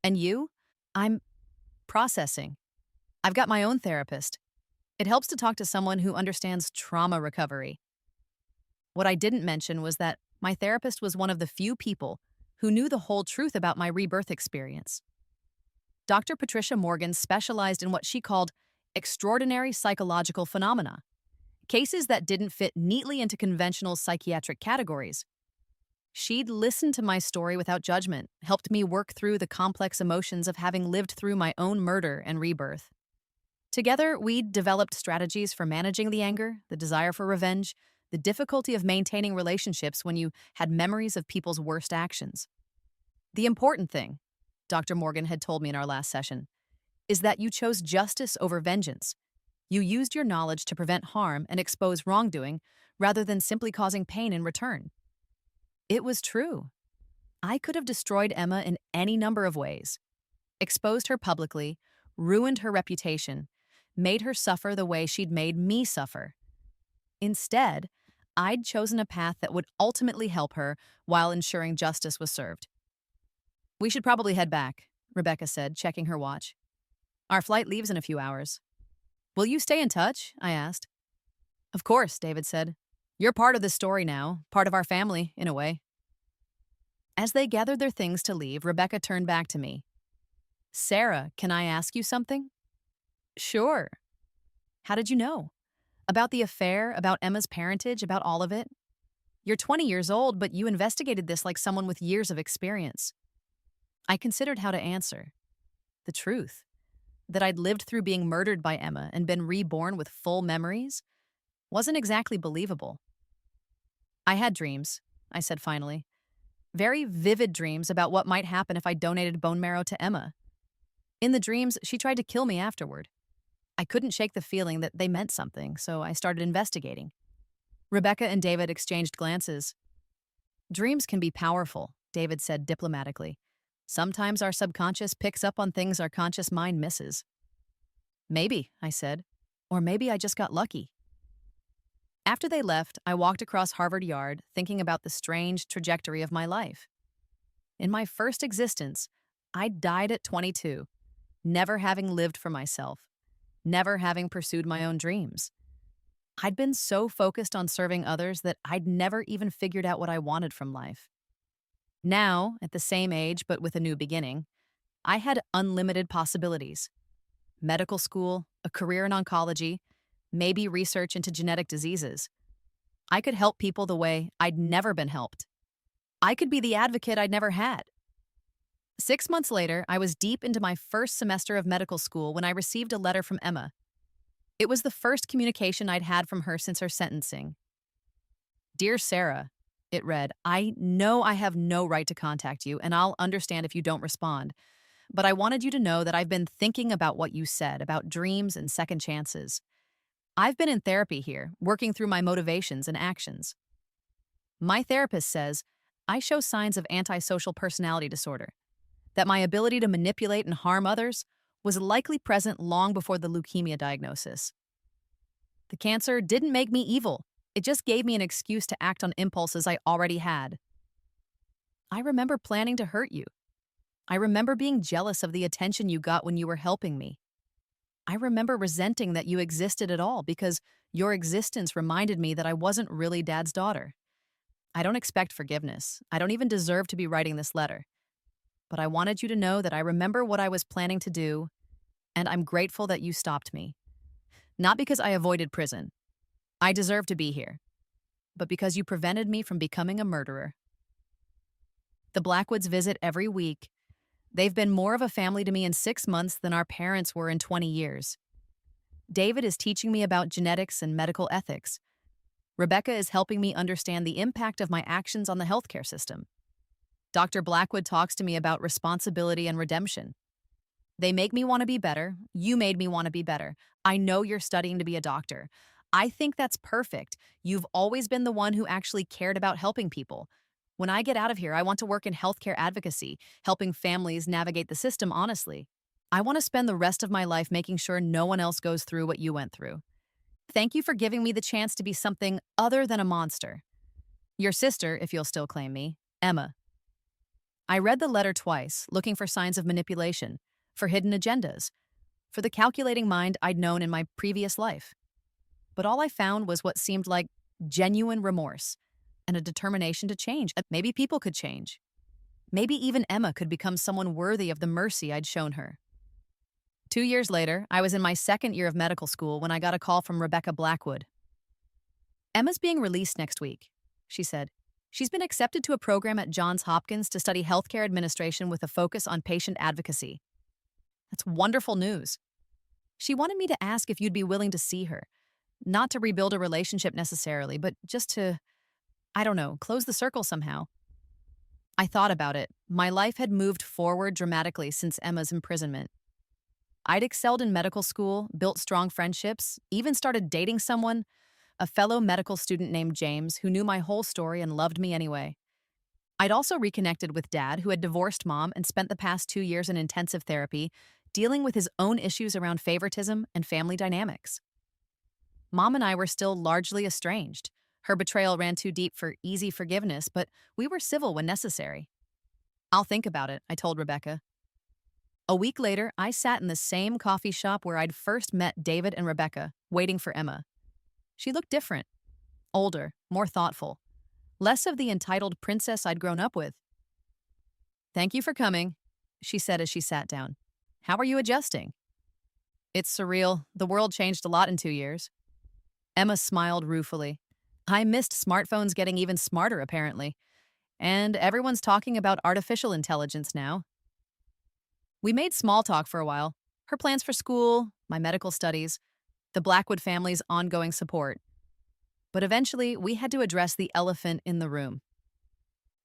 And you? I'm processing. I've got my own therapist. It helps to talk to someone who understands trauma recovery. What I didn't mention was that my therapist was one of the few people who knew the whole truth about my rebirth experience. Dr. Patricia Morgan specialized in what she called extraordinary psychological phenomena, cases that didn't fit neatly into conventional psychiatric categories. She'd listened to my story without judgment, helped me work through the complex emotions of having lived through my own murder and rebirth. Together, we'd developed strategies for managing the anger, the desire for revenge, the difficulty of maintaining relationships when you had memories of people's worst actions. The important thing, Dr. Morgan had told me in our last session, is that you chose justice over vengeance. You used your knowledge to prevent harm and expose wrongdoing rather than simply causing pain in return. It was true. I could have destroyed Emma in any number of ways, exposed her publicly, ruined her reputation, made her suffer the way she'd made me suffer. Instead, I'd chosen a path that would ultimately help her while ensuring justice was served. We should probably head back, Rebecca said, checking her watch. Our flight leaves in a few hours. Will you stay in touch? I asked. Of course, David said. You're part of this story now, part of our family, in a way. As they gathered their things to leave, Rebecca turned back to me. Sarah, can I ask you something? Sure. How did you know? About the affair, about Emma's parentage, about all of it? You're 20 years old, but you investigated this like someone with years of experience. I considered how to answer. The truth, that I'd lived through being murdered by Emma and been reborn with full memories, wasn't exactly believable. I had dreams, I said finally. Very vivid dreams about what might happen if I donated bone marrow to Emma. In the dreams, she tried to kill me afterward. I couldn't shake the feeling that they meant something, so I started investigating. Rebecca and David exchanged glances. Dreams can be powerful, David said diplomatically. Sometimes our subconscious picks up on things our conscious mind misses. Maybe, I said. Or maybe I just got lucky. After they left, I walked across Harvard Yard, thinking about the strange trajectory of my life. In my first existence, I died at 22, never having lived for myself, never having pursued my own dreams. I'd been so focused on serving others that I'd never even figured out what I wanted from life. Now, at the same age but with a new beginning, I had unlimited possibilities. Medical school, a career in oncology, maybe research into genetic diseases. I could help people the way I'd never been helped. I could be the advocate I'd never had. 6 months later, I was deep into my first semester of medical school when I received a letter from Emma. It was the first communication I'd had from her since her sentencing. Dear Sarah, it read, I know I have no right to contact you, and I'll understand if you don't respond. But I wanted you to know that I've been thinking about what you said, about dreams and second chances. I've been in therapy here, working through my motivations and actions. My therapist says I show signs of antisocial personality disorder, that my ability to manipulate and harm others was likely present long before the leukemia diagnosis. The cancer didn't make me evil. It just gave me an excuse to act on impulses I already had. I remember planning to hurt you. I remember being jealous of the attention you got when you were helping me. I remember resenting that you existed at all because your existence reminded me that I wasn't really Dad's daughter. I don't expect forgiveness. I don't even deserve to be writing this letter. But I wanted you to know that I remember what I was planning to do, and I'm grateful that you stopped me. Not because I avoided prison. I deserve to be here. But because you prevented me from becoming a murderer. The Blackwoods visit every week. They've been more of a family to me in 6 months than our parents were in 20 years. David is teaching me about genetics and medical ethics. Rebecca is helping me understand the impact of my actions on the healthcare system. Dr. Blackwood talks to me about responsibility and redemption. They make me want to be better. You made me want to be better. I know you're studying to be a doctor. I think that's perfect. You've always been the one who actually cared about helping people. When I get out of here, I want to work in healthcare advocacy, helping families navigate the system honestly. I want to spend the rest of my life making sure no one else goes through what you went through. Thank you for giving me the chance to be something other than a monster. Your sister, if you'll still claim me, Emma. I read the letter twice, looking for signs of manipulation, for hidden agendas, for the calculating mind I'd known in my previous life. But all I found was what seemed like genuine remorse and a determination to change. Maybe people could change. Maybe even Emma could become someone worthy of the mercy I'd shown her. 2 years later, I was in my second year of medical school when I got a call from Rebecca Blackwood. Emma's being released next week, she said. She's been accepted to a program at Johns Hopkins to study healthcare administration with a focus on patient advocacy. That's wonderful news. She wanted me to ask if you'd be willing to see her. Not to rebuild a relationship necessarily, but just to, I don't know, close the circle somehow. I thought about it. My life had moved forward dramatically since Emma's imprisonment. I'd excelled in medical school, built strong friendships, even started dating someone, a fellow medical student named James, who knew my whole story and loved me anyway. I'd also reconnected with Dad, who had divorced Mom and spent the past 2 years in intensive therapy, dealing with his own issues around favoritism and family dynamics. Mom and I were still largely estranged. Her betrayal ran too deep for easy forgiveness, but we were civil when necessary. I'll think about it, I told Rebecca. A week later, I sat in the same coffee shop where I'd first met David and Rebecca, waiting for Emma. She looked different, older, more thoughtful, less of the entitled princess I'd grown up with. Thank you for coming, she said as she sat down. How are you adjusting? It's surreal. The world changed a lot in 2 years. Emma smiled ruefully. I missed smartphones getting even smarter, apparently. And everyone's talking about artificial intelligence now. We made small talk for a while. Her plans for school, my medical studies, the Blackwood family's ongoing support. But eventually, we had to address the elephant in the room.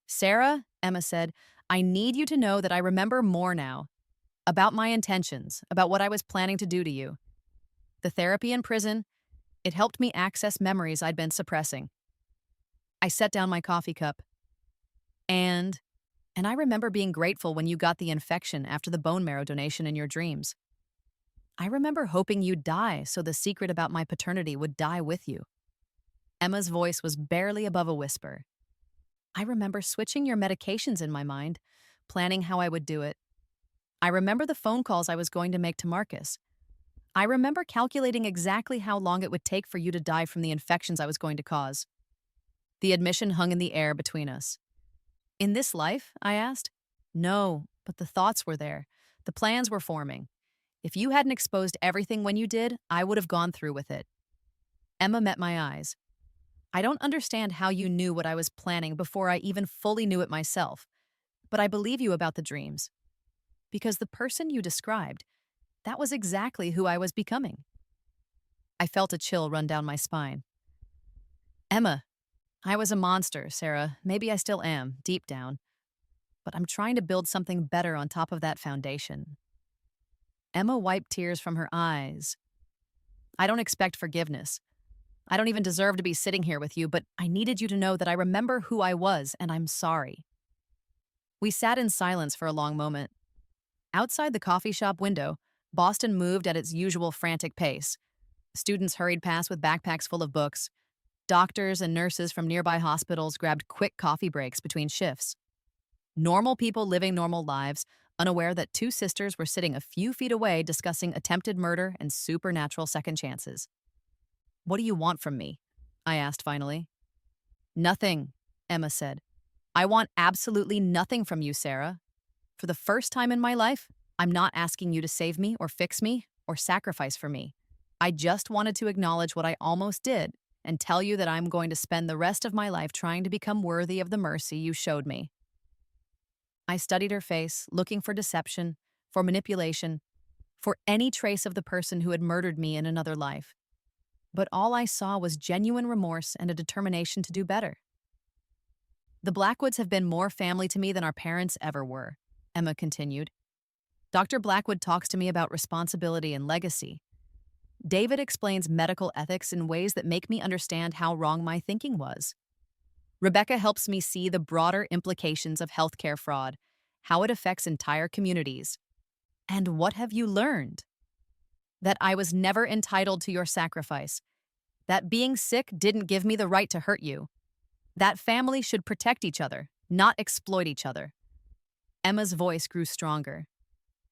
Sarah, Emma said, I need you to know that I remember more now. About my intentions, about what I was planning to do to you. The therapy in prison, it helped me access memories I'd been suppressing. I set down my coffee cup. And I remember being grateful when you got the infection after the bone marrow donation in your dreams. I remember hoping you'd die so the secret about my paternity would die with you. Emma's voice was barely above a whisper. I remember switching your medications in my mind, planning how I would do it. I remember the phone calls I was going to make to Marcus. I remember calculating exactly how long it would take for you to die from the infections I was going to cause. The admission hung in the air between us. In this life? I asked. No, but the thoughts were there. The plans were forming. If you hadn't exposed everything when you did, I would have gone through with it. Emma met my eyes. I don't understand how you knew what I was planning before I even fully knew it myself, but I believe you about the dreams. Because the person you described, that was exactly who I was becoming. I felt a chill run down my spine. Emma, I was a monster, Sarah. Maybe I still am, deep down. But I'm trying to build something better on top of that foundation. Emma wiped tears from her eyes. I don't expect forgiveness. I don't even deserve to be sitting here with you, but I needed you to know that I remember who I was, and I'm sorry. We sat in silence for a long moment. Outside the coffee shop window, Boston moved at its usual frantic pace. Students hurried past with backpacks full of books. Doctors and nurses from nearby hospitals grabbed quick coffee breaks between shifts. Normal people living normal lives, unaware that two sisters were sitting a few feet away discussing attempted murder and supernatural second chances. What do you want from me? I asked finally. Nothing, Emma said. I want absolutely nothing from you, Sarah. For the first time in my life, I'm not asking you to save me or fix me or sacrifice for me. I just wanted to acknowledge what I almost did and tell you that I'm going to spend the rest of my life trying to become worthy of the mercy you showed me. I studied her face, looking for deception, for manipulation, for any trace of the person who had murdered me in another life. But all I saw was genuine remorse and a determination to do better. The Blackwoods have been more family to me than our parents ever were, Emma continued. Dr. Blackwood talks to me about responsibility and legacy. David explains medical ethics in ways that make me understand how wrong my thinking was. Rebecca helps me see the broader implications of healthcare fraud, how it affects entire communities. And what have you learned? That I was never entitled to your sacrifice. That being sick didn't give me the right to hurt you. That family should protect each other, not exploit each other. Emma's voice grew stronger.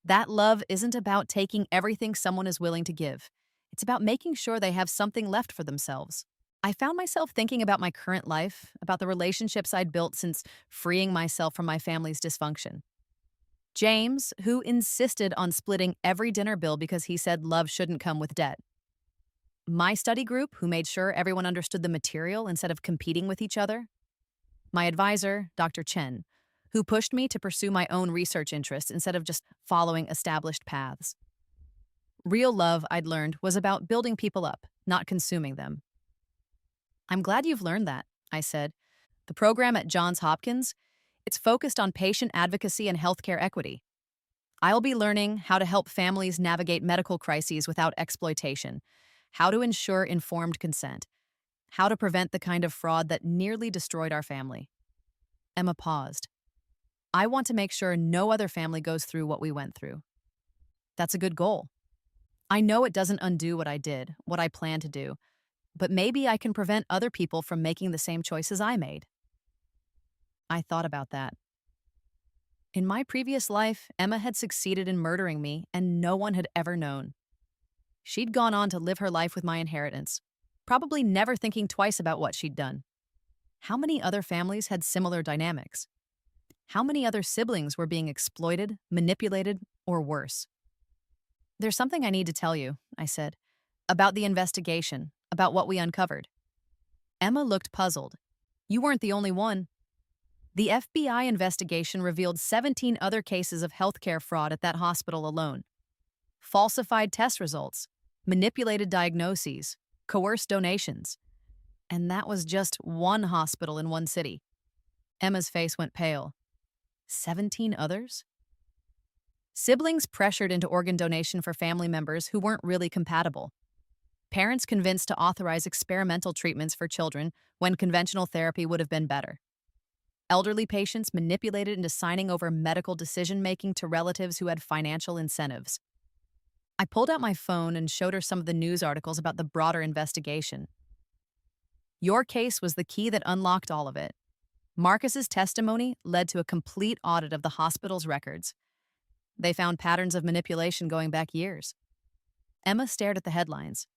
That love isn't about taking everything someone is willing to give. It's about making sure they have something left for themselves. I found myself thinking about my current life, about the relationships I'd built since freeing myself from my family's dysfunction. James, who insisted on splitting every dinner bill because he said love shouldn't come with debt. My study group, who made sure everyone understood the material instead of competing with each other. My advisor, Dr. Chen, who pushed me to pursue my own research interests instead of just following established paths. Real love, I'd learned, was about building people up, not consuming them. I'm glad you've learned that, I said. The program at Johns Hopkins, it's focused on patient advocacy and healthcare equity. I'll be learning how to help families navigate medical crises without exploitation, how to ensure informed consent, how to prevent the kind of fraud that nearly destroyed our family. Emma paused. I want to make sure no other family goes through what we went through. That's a good goal. I know it doesn't undo what I did, what I plan to do, but maybe I can prevent other people from making the same choices I made. I thought about that. In my previous life, Emma had succeeded in murdering me, and no one had ever known. She'd gone on to live her life with my inheritance, probably never thinking twice about what she'd done. How many other families had similar dynamics? How many other siblings were being exploited, manipulated, or worse? There's something I need to tell you, I said, about the investigation, about what we uncovered. Emma looked puzzled. You weren't the only one. The FBI investigation revealed 17 other cases of healthcare fraud at that hospital alone. Falsified test results, manipulated diagnoses, coerced donations. And that was just one hospital in one city. Emma's face went pale. 17 others? Siblings pressured into organ donation for family members who weren't really compatible. Parents convinced to authorize experimental treatments for children when conventional therapy would have been better. Elderly patients manipulated into signing over medical decision-making to relatives who had financial incentives. I pulled out my phone and showed her some of the news articles about the broader investigation. Your case was the key that unlocked all of it. Marcus's testimony led to a complete audit of the hospital's records. They found patterns of manipulation going back years. Emma stared at the headlines.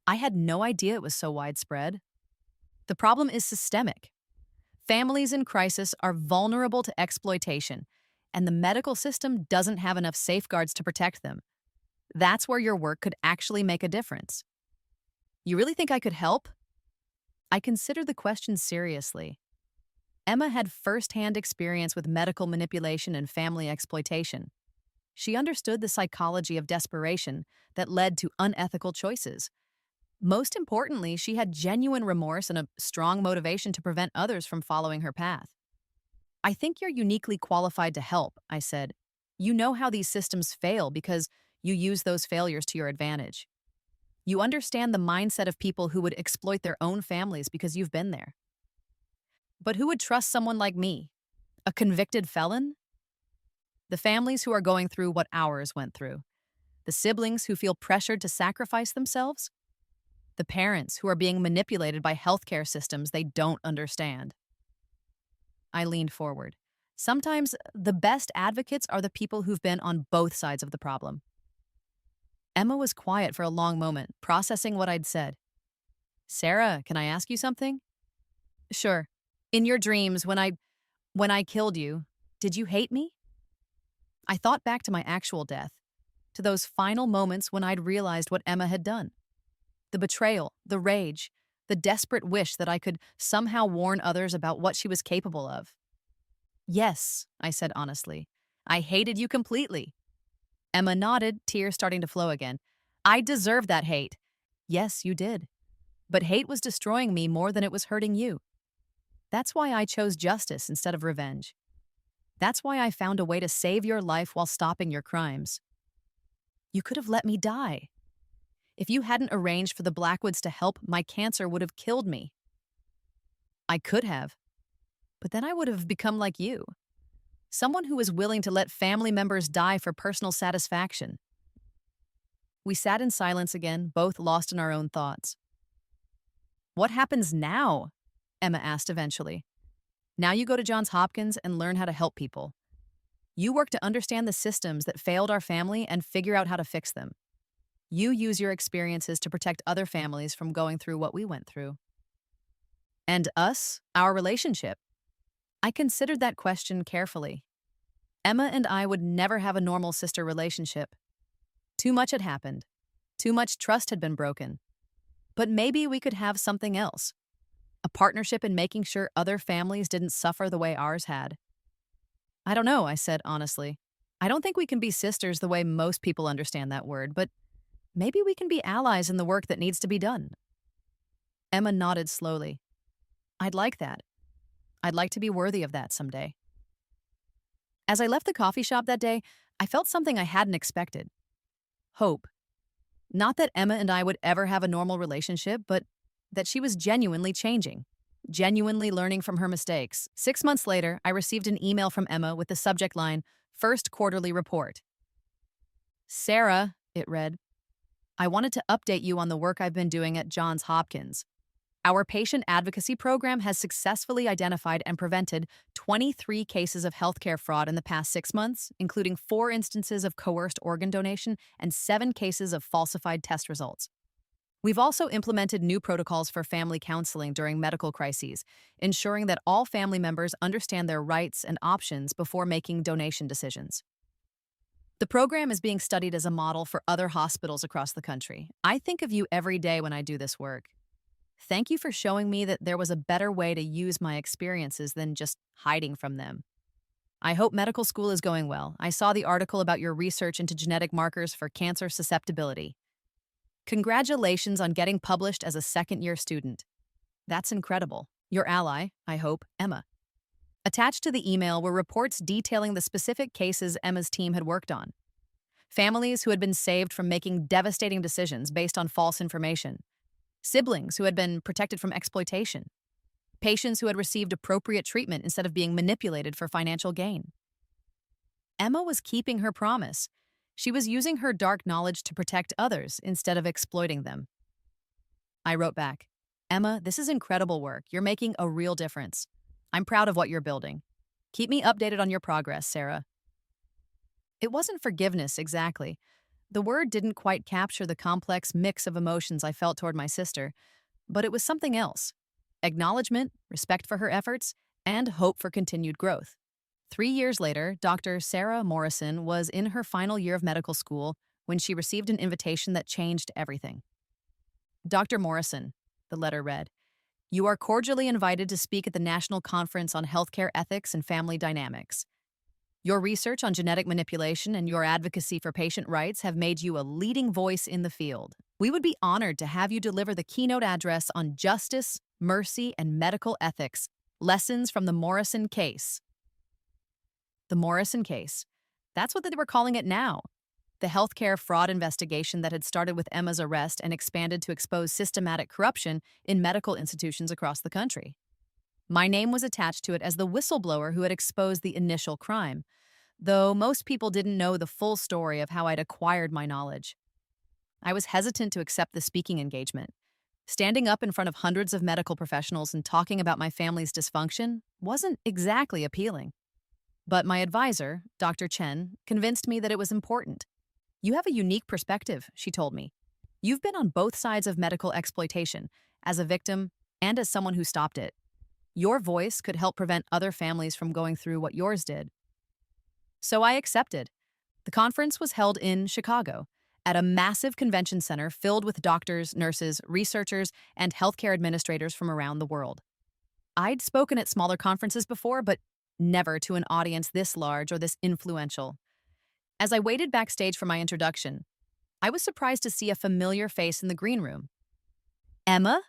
I had no idea it was so widespread. The problem is systemic. Families in crisis are vulnerable to exploitation, and the medical system doesn't have enough safeguards to protect them. That's where your work could actually make a difference. You really think I could help? I considered the question seriously. Emma had first-hand experience with medical manipulation and family exploitation. She understood the psychology of desperation that led to unethical choices. Most importantly, she had genuine remorse and a strong motivation to prevent others from following her path. I think you're uniquely qualified to help, I said. You know how these systems fail because you use those failures to your advantage. You understand the mindset of people who would exploit their own families because you've been there. But who would trust someone like me? A convicted felon? The families who are going through what ours went through. The siblings who feel pressured to sacrifice themselves. The parents who are being manipulated by healthcare systems they don't understand. I leaned forward. Sometimes the best advocates are the people who've been on both sides of the problem. Emma was quiet for a long moment, processing what I'd said. Sarah, can I ask you something? Sure. In your dreams, when I killed you, did you hate me? I thought back to my actual death, to those final moments when I'd realized what Emma had done. The betrayal, the rage, the desperate wish that I could somehow warn others about what she was capable of. Yes, I said honestly. I hated you completely. Emma nodded, tears starting to flow again. I deserved that hate. Yes, you did. But hate was destroying me more than it was hurting you. That's why I chose justice instead of revenge. That's why I found a way to save your life while stopping your crimes. You could have let me die. If you hadn't arranged for the Blackwoods to help, my cancer would have killed me. I could have, but then I would have become like you. Someone who is willing to let family members die for personal satisfaction. We sat in silence again, both lost in our own thoughts. What happens now? Emma asked eventually. Now you go to Johns Hopkins and learn how to help people. You work to understand the systems that failed our family and figure out how to fix them. You use your experiences to protect other families from going through what we went through. And us, our relationship. I considered that question carefully. Emma and I would never have a normal sister relationship. Too much had happened. Too much trust had been broken. But maybe we could have something else. A partnership in making sure other families didn't suffer the way ours had. I don't know, I said honestly. I don't think we can be sisters the way most people understand that word, but maybe we can be allies in the work that needs to be done. Emma nodded slowly. I'd like that. I'd like to be worthy of that someday. As I left the coffee shop that day, I felt something I hadn't expected. Hope. Not that Emma and I would ever have a normal relationship, but that she was genuinely changing, genuinely learning from her mistakes. 6 months later, I received an email from Emma with the subject line, First Quarterly Report. Sarah, it read, I wanted to update you on the work I've been doing at Johns Hopkins. Our patient advocacy program has successfully identified and prevented 23 cases of healthcare fraud in the past 6 months, including 4 instances of coerced organ donation and 7 cases of falsified test results. We've also implemented new protocols for family counseling during medical crises, ensuring that all family members understand their rights and options before making donation decisions. The program is being studied as a model for other hospitals across the country. I think of you every day when I do this work. Thank you for showing me that there was a better way to use my experiences than just hiding from them. I hope medical school is going well. I saw the article about your research into genetic markers for cancer susceptibility. Congratulations on getting published as a second-year student. That's incredible. Your ally, I hope, Emma. Attached to the email were reports detailing the specific cases Emma's team had worked on. Families who had been saved from making devastating decisions based on false information. Siblings who had been protected from exploitation. Patients who had received appropriate treatment instead of being manipulated for financial gain. Emma was keeping her promise. She was using her dark knowledge to protect others instead of exploiting them. I wrote back, Emma, this is incredible work. You're making a real difference. I'm proud of what you're building. Keep me updated on your progress, Sarah. It wasn't forgiveness exactly. The word didn't quite capture the complex mix of emotions I felt toward my sister, but it was something else. Acknowledgement, respect for her efforts, and hope for continued growth. 3 years later, Dr. Sarah Morrison was in her final year of medical school when she received an invitation that changed everything. Dr. Morrison, the letter read, you are cordially invited to speak at the National Conference on Healthcare Ethics and Family Dynamics. Your research on genetic manipulation and your advocacy for patient rights have made you a leading voice in the field. We would be honored to have you deliver the keynote address on justice, mercy, and medical ethics, lessons from the Morrison case. The Morrison case. That's what they were calling it now. The healthcare fraud investigation that had started with Emma's arrest and expanded to expose systematic corruption in medical institutions across the country. My name was attached to it as the whistleblower who had exposed the initial crime, though most people didn't know the full story of how I'd acquired my knowledge. I was hesitant to accept the speaking engagement. Standing up in front of hundreds of medical professionals and talking about my family's dysfunction wasn't exactly appealing. But my advisor, Dr. Chen, convinced me that it was important. You have a unique perspective, she told me. You've been on both sides of medical exploitation, as a victim and as someone who stopped it. Your voice could help prevent other families from going through what yours did. So I accepted. The conference was held in Chicago, at a massive convention center filled with doctors, nurses, researchers, and healthcare administrators from around the world. I'd spoken at smaller conferences before, but never to an audience this large or this influential. As I waited backstage for my introduction, I was surprised to see a familiar face in the green room. Emma?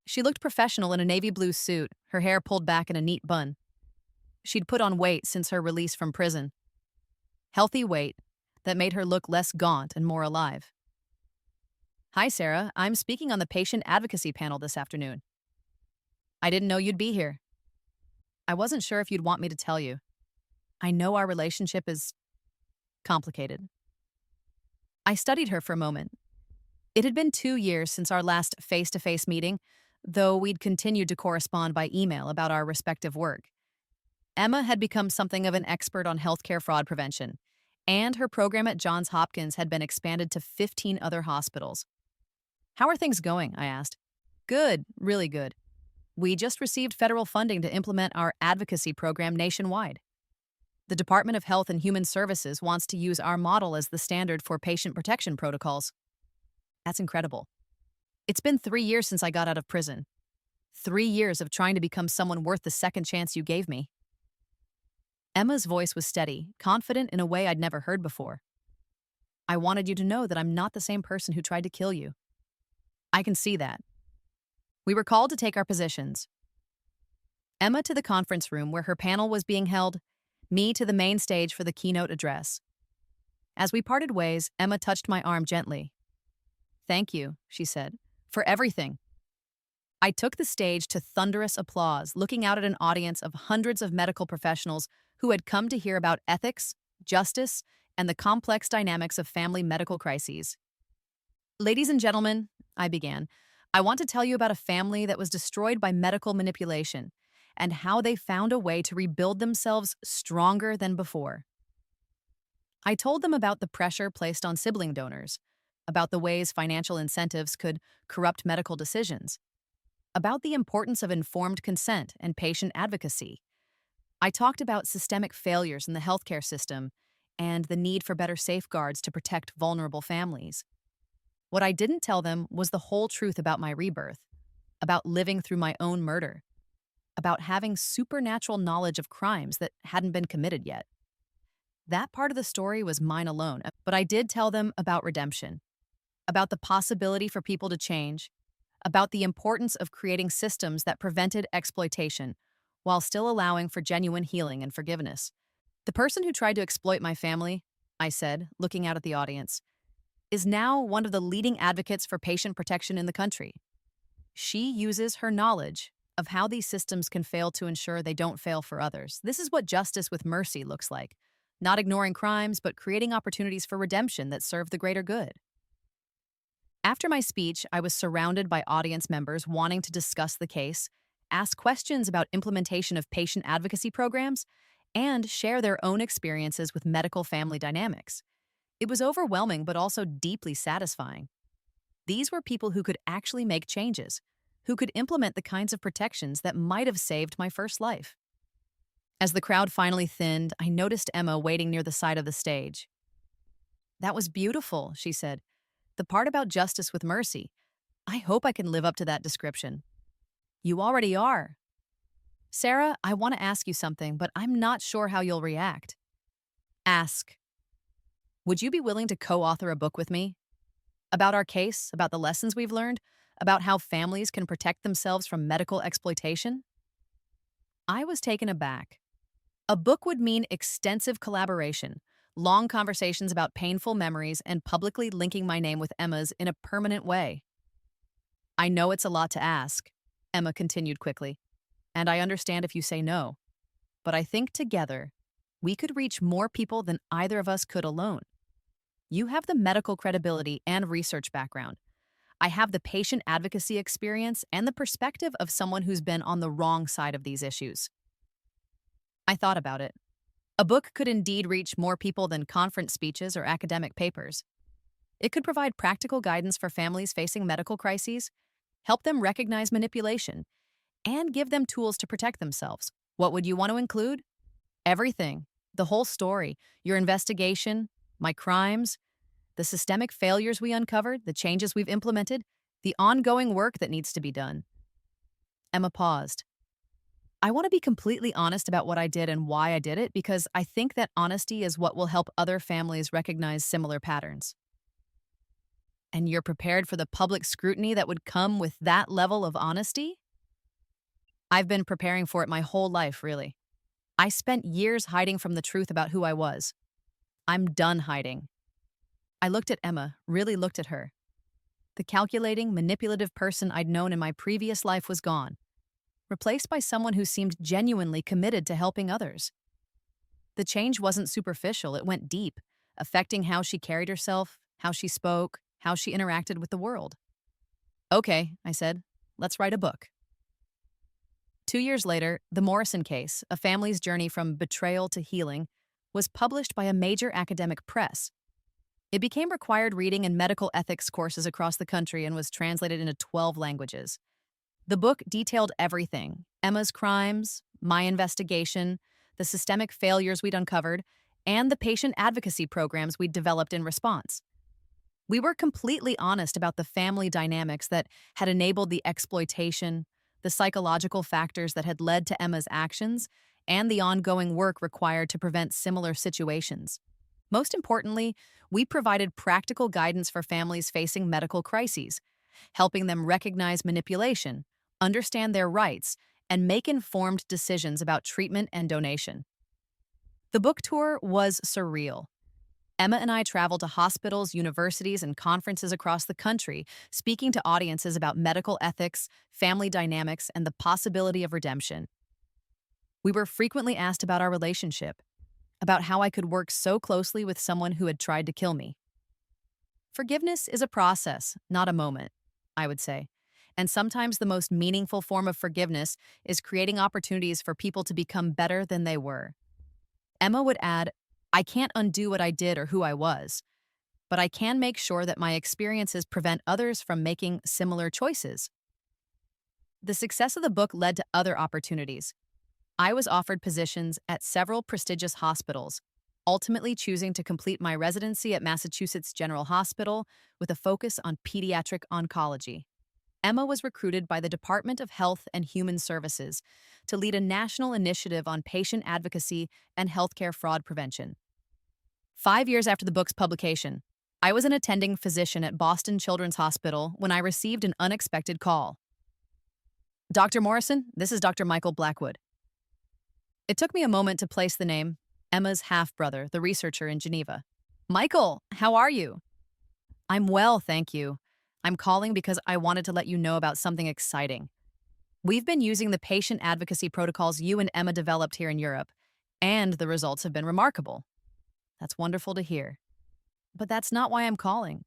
She looked professional in a navy blue suit, her hair pulled back in a neat bun. She'd put on weight since her release from prison. Healthy weight that made her look less gaunt and more alive. Hi, Sarah. I'm speaking on the patient advocacy panel this afternoon. I didn't know you'd be here. I wasn't sure if you'd want me to tell you. I know our relationship is complicated. I studied her for a moment. It had been 2 years since our last face-to-face meeting, though we'd continued to correspond by email about our respective work. Emma had become something of an expert on healthcare fraud prevention, and her program at Johns Hopkins had been expanded to 15 other hospitals. How are things going? I asked. Good, really good. We just received federal funding to implement our advocacy program nationwide. The Department of Health and Human Services wants to use our model as the standard for patient protection protocols. That's incredible. It's been 3 years since I got out of prison. 3 years of trying to become someone worth the second chance you gave me. Emma's voice was steady, confident in a way I'd never heard before. I wanted you to know that I'm not the same person who tried to kill you. I can see that. We were called to take our positions. Emma to the conference room where her panel was being held, me to the main stage for the keynote address. As we parted ways, Emma touched my arm gently. Thank you, she said, for everything. I took the stage to thunderous applause, looking out at an audience of hundreds of medical professionals who had come to hear about ethics, justice, and the complex dynamics of family medical crises. Ladies and gentlemen, I began, I want to tell you about a family that was destroyed by medical manipulation and how they found a way to rebuild themselves stronger than before. I told them about the pressure placed on sibling donors, about the ways financial incentives could corrupt medical decisions, about the importance of informed consent and patient advocacy. I talked about systemic failures in the healthcare system and the need for better safeguards to protect vulnerable families. What I didn't tell them was the whole truth about my rebirth, about living through my own murder, about having supernatural knowledge of crimes that hadn't been committed yet. That part of the story was mine alone, but I did tell them about redemption, about the possibility for people to change, about the importance of creating systems that prevented exploitation while still allowing for genuine healing and forgiveness. The person who tried to exploit my family, I said, looking out at the audience, is now one of the leading advocates for patient protection in the country. She uses her knowledge of how these systems can fail to ensure they don't fail for others. This is what justice with mercy looks like. Not ignoring crimes, but creating opportunities for redemption that serve the greater good. After my speech, I was surrounded by audience members wanting to discuss the case, ask questions about implementation of patient advocacy programs, and share their own experiences with medical family dynamics. It was overwhelming, but also deeply satisfying. These were people who could actually make changes, who could implement the kinds of protections that might have saved my first life. As the crowd finally thinned, I noticed Emma waiting near the side of the stage. That was beautiful, she said. The part about justice with mercy. I hope I can live up to that description. You already are. Sarah, I want to ask you something, but I'm not sure how you'll react. Ask. Would you be willing to co-author a book with me? About our case, about the lessons we've learned, about how families can protect themselves from medical exploitation? I was taken aback. A book would mean extensive collaboration, long conversations about painful memories, and publicly linking my name with Emma's in a permanent way. I know it's a lot to ask, Emma continued quickly, and I understand if you say no. But I think together, we could reach more people than either of us could alone. You have the medical credibility and research background. I have the patient advocacy experience and the perspective of someone who's been on the wrong side of these issues. I thought about it. A book could indeed reach more people than conference speeches or academic papers. It could provide practical guidance for families facing medical crises, help them recognize manipulation, and give them tools to protect themselves. What would you want to include? Everything. The whole story. Your investigation, my crimes, the systemic failures we uncovered, the changes we've implemented, the ongoing work that needs to be done. Emma paused. I want to be completely honest about what I did and why I did it, because I think that honesty is what will help other families recognize similar patterns. And you're prepared for the public scrutiny that would come with that level of honesty? I've been preparing for it my whole life, really. I spent years hiding from the truth about who I was. I'm done hiding. I looked at Emma, really looked at her. The calculating, manipulative person I'd known in my previous life was gone, replaced by someone who seemed genuinely committed to helping others. The change wasn't superficial, it went deep, affecting how she carried herself, how she spoke, how she interacted with the world. Okay, I said, let's write a book. 2 years later, The Morrison Case, A Family's Journey from Betrayal to Healing, was published by a major academic press. It became required reading in medical ethics courses across the country and was translated into 12 languages. The book detailed everything: Emma's crimes, my investigation, the systemic failures we'd uncovered, and the patient advocacy programs we'd developed in response. We were completely honest about the family dynamics that had enabled the exploitation, the psychological factors that had led to Emma's actions, and the ongoing work required to prevent similar situations. Most importantly, we provided practical guidance for families facing medical crises, helping them recognize manipulation, understand their rights, and make informed decisions about treatment and donation. The book tour was surreal. Emma and I traveled to hospitals, universities, and conferences across the country, speaking to audiences about medical ethics, family dynamics, and the possibility of redemption. We were frequently asked about our relationship, about how I could work so closely with someone who had tried to kill me. Forgiveness is a process, not a moment, I would say. And sometimes the most meaningful form of forgiveness is creating opportunities for people to become better than they were. Emma would add, I can't undo what I did or who I was, but I can make sure that my experiences prevent others from making similar choices. The success of the book led to other opportunities. I was offered positions at several prestigious hospitals, ultimately choosing to complete my residency at Massachusetts General Hospital with a focus on pediatric oncology. Emma was recruited by the Department of Health and Human Services to lead a national initiative on patient advocacy and healthcare fraud prevention. 5 years after the book's publication, I was an attending physician at Boston Children's Hospital when I received an unexpected call. Dr. Morrison, this is Dr. Michael Blackwood. It took me a moment to place the name, Emma's half-brother, the researcher in Geneva. Michael, how are you? I'm well, thank you. I'm calling because I wanted to let you know about something exciting. We've been using the patient advocacy protocols you and Emma developed here in Europe, and the results have been remarkable. That's wonderful to hear. But that's not why I'm calling.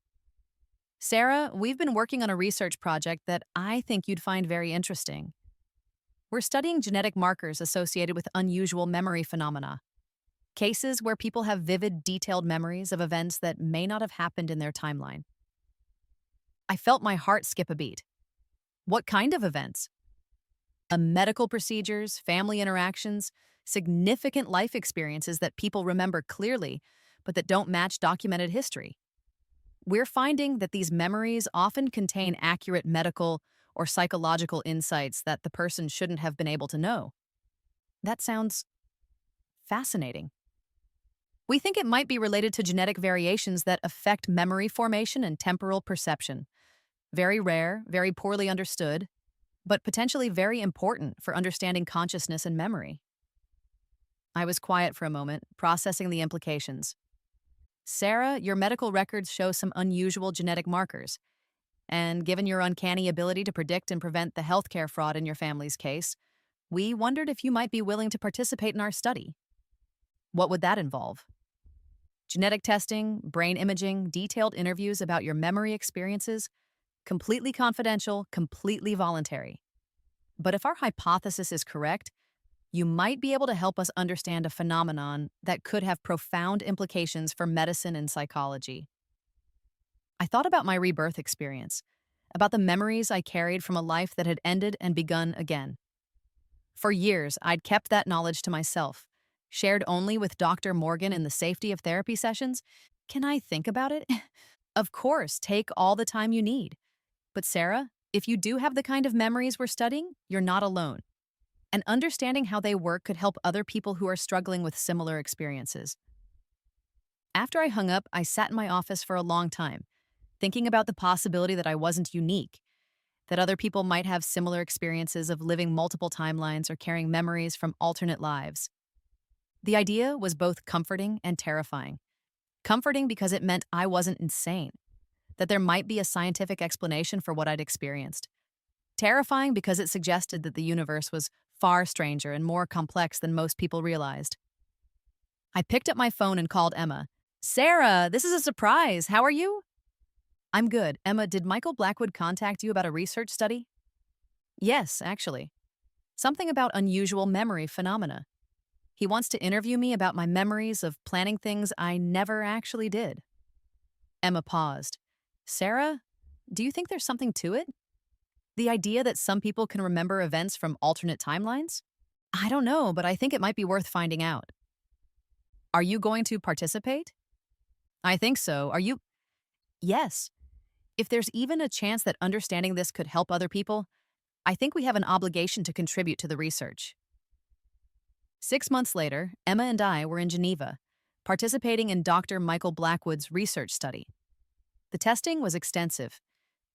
Sarah, we've been working on a research project that I think you'd find very interesting. We're studying genetic markers associated with unusual memory phenomena, cases where people have vivid, detailed memories of events that may not have happened in their timeline. I felt my heart skip a beat. What kind of events? Medical procedures, family interactions, significant life experiences that people remember clearly, but that don't match documented history. We're finding that these memories often contain accurate medical or psychological insights that the person shouldn't have been able to know. That sounds fascinating. We think it might be related to genetic variations that affect memory formation and temporal perception. Very rare, very poorly understood, but potentially very important for understanding consciousness and memory. I was quiet for a moment, processing the implications. Sarah, your medical records show some unusual genetic markers. And given your uncanny ability to predict and prevent the healthcare fraud in your family's case, we wondered if you might be willing to participate in our study. What would that involve? Genetic testing, brain imaging, detailed interviews about your memory experiences, completely confidential, completely voluntary. But if our hypothesis is correct, you might be able to help us understand a phenomenon that could have profound implications for medicine and psychology. I thought about my rebirth experience, about the memories I carried from a life that had ended and begun again. For years, I'd kept that knowledge to myself, shared only with Dr. Morgan in the safety of therapy sessions. Can I think about it? Of course, take all the time you need. But Sarah, if you do have the kind of memories we're studying, you're not alone. And understanding how they work could help other people who are struggling with similar experiences. After I hung up, I sat in my office for a long time, thinking about the possibility that I wasn't unique, that other people might have similar experiences of living multiple timelines or carrying memories from alternate lives. The idea was both comforting and terrifying. Comforting because it meant I wasn't insane, that there might be a scientific explanation for what I'd experienced. Terrifying because it suggested that the universe was far stranger and more complex than most people realized. I picked up my phone and called Emma. Sarah, this is a surprise. How are you? I'm good. Emma, did Michael Blackwood contact you about a research study? Yes, actually. Something about unusual memory phenomena. He wants to interview me about my memories of planning things I never actually did. Emma paused. Sarah, do you think there's something to it? The idea that some people can remember events from alternate timelines? I don't know, but I think it might be worth finding out. Are you going to participate? I think so. Are you? Yes. If there's even a chance that understanding this could help other people, I think we have an obligation to contribute to the research. 6 months later, Emma and I were in Geneva, participating in Dr. Michael Blackwood's research study. The testing was extensive: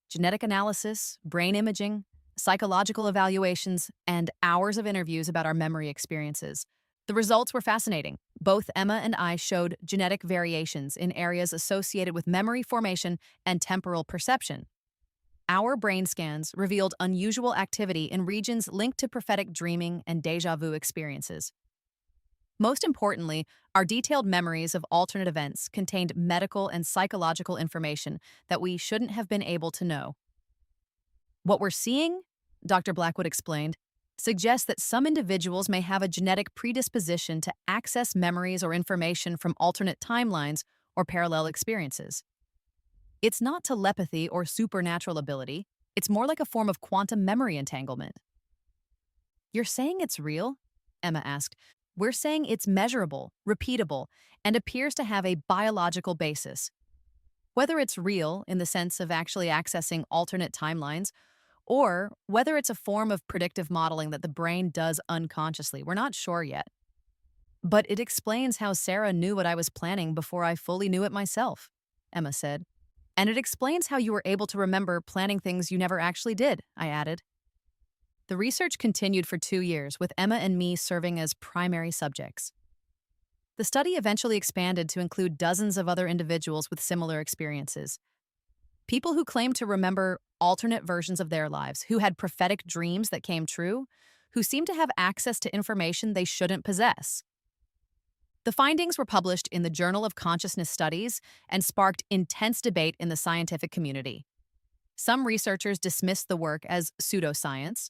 genetic analysis, brain imaging, psychological evaluations, and hours of interviews about our memory experiences. The results were fascinating. Both Emma and I showed genetic variations in areas associated with memory formation and temporal perception. Our brain scans revealed unusual activity in regions linked to prophetic dreaming and déjà vu experiences. Most importantly, our detailed memories of alternate events contained medical and psychological information that we shouldn't have been able to know. What we're seeing, Dr. Blackwood explained, suggests that some individuals may have a genetic predisposition to access memories or information from alternate timelines or parallel experiences. It's not telepathy or supernatural ability, it's more like a form of quantum memory entanglement. You're saying it's real? Emma asked. We're saying it's measurable, repeatable, and appears to have a biological basis. Whether it's real in the sense of actually accessing alternate timelines, or whether it's a form of predictive modeling that the brain does unconsciously, we're not sure yet. But it explains how Sarah knew what I was planning before I fully knew it myself, Emma said. And it explains how you were able to remember planning things you never actually did, I added. The research continued for 2 years, with Emma and me serving as primary subjects. The study eventually expanded to include dozens of other individuals with similar experiences. People who claimed to remember alternate versions of their lives, who had prophetic dreams that came true, who seemed to have access to information they shouldn't possess. The findings were published in the Journal of Consciousness Studies and sparked intense debate in the scientific community. Some researchers dismissed the work as pseudoscience.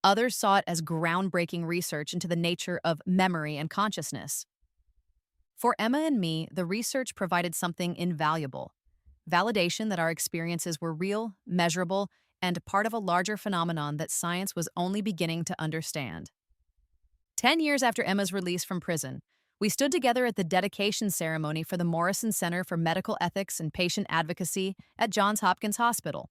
Others saw it as groundbreaking research into the nature of memory and consciousness. For Emma and me, the research provided something invaluable: validation that our experiences were real, measurable, and part of a larger phenomenon that science was only beginning to understand. 10 years after Emma's release from prison, we stood together at the dedication ceremony for the Morrison Center for Medical Ethics and Patient Advocacy at Johns Hopkins Hospital.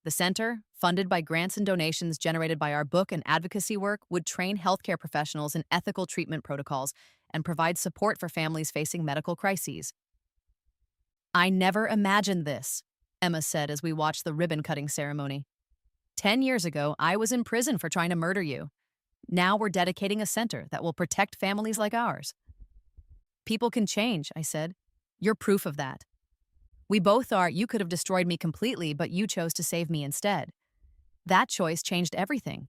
The center, funded by grants and donations generated by our book and advocacy work, would train healthcare professionals in ethical treatment protocols and provide support for families facing medical crises. I never imagined this, Emma said as we watched the ribbon-cutting ceremony. 10 years ago, I was in prison for trying to murder you. Now we're dedicating a center that will protect families like ours. People can change, I said. You're proof of that. We both are. You could have destroyed me completely, but you chose to save me instead. That choice changed everything.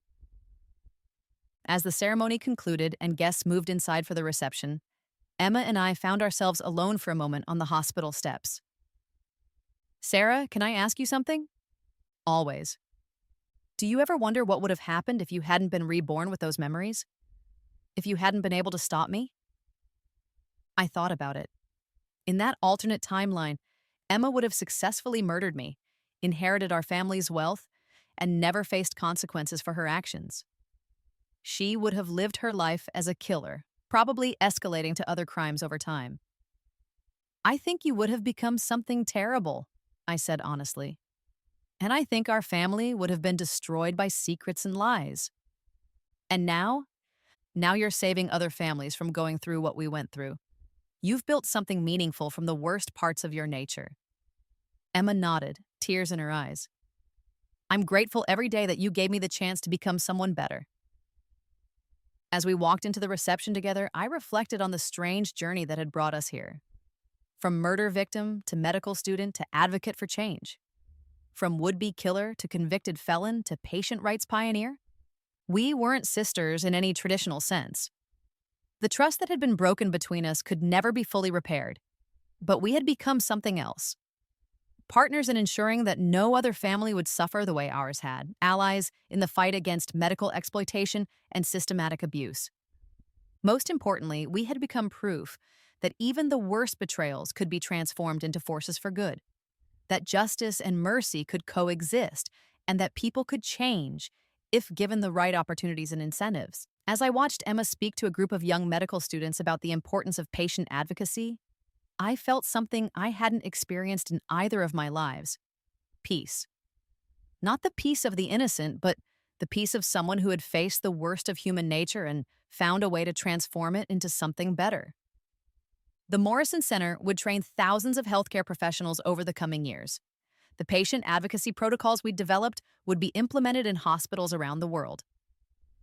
As the ceremony concluded and guests moved inside for the reception, Emma and I found ourselves alone for a moment on the hospital steps. Sarah, can I ask you something? Always. Do you ever wonder what would have happened if you hadn't been reborn with those memories? If you hadn't been able to stop me? I thought about it. In that alternate timeline, Emma would have successfully murdered me, inherited our family's wealth, and never faced consequences for her actions. She would have lived her life as a killer, probably escalating to other crimes over time. I think you would have become something terrible, I said honestly. And I think our family would have been destroyed by secrets and lies. And now you're saving other families from going through what we went through. You've built something meaningful from the worst parts of your nature. Emma nodded, tears in her eyes. I'm grateful every day that you gave me the chance to become someone better. As we walked into the reception together, I reflected on the strange journey that had brought us here. From murder victim to medical student to advocate for change. From would-be killer to convicted felon to patient rights pioneer. We weren't sisters in any traditional sense. The trust that had been broken between us could never be fully repaired, but we had become something else. Partners in ensuring that no other family would suffer the way ours had, allies in the fight against medical exploitation and systematic abuse. Most importantly, we had become proof that even the worst betrayals could be transformed into forces for good, that justice and mercy could coexist, and that people could change if given the right opportunities and incentives. As I watched Emma speak to a group of young medical students about the importance of patient advocacy, I felt something I hadn't experienced in either of my lives: peace. Not the peace of the innocent, but the peace of someone who had faced the worst of human nature and found a way to transform it into something better. The Morrison Center would train thousands of healthcare professionals over the coming years. The patient advocacy protocols we'd developed would be implemented in hospitals around the world.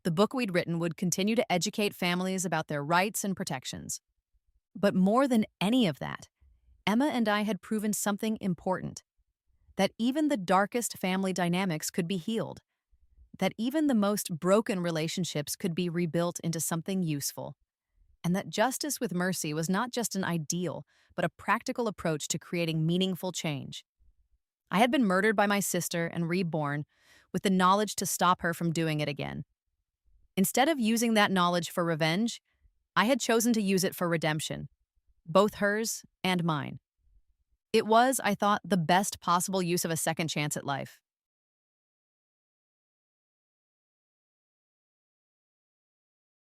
The book we'd written would continue to educate families about their rights and protections. But more than any of that, Emma and I had proven something important: that even the darkest family dynamics could be healed, that even the most broken relationships could be rebuilt into something useful, and that justice with mercy was not just an ideal, but a practical approach to creating meaningful change. I had been murdered by my sister and reborn with the knowledge to stop her from doing it again. Instead of using that knowledge for revenge, I had chosen to use it for redemption, both hers and mine. It was, I thought, the best possible use of a second chance at life.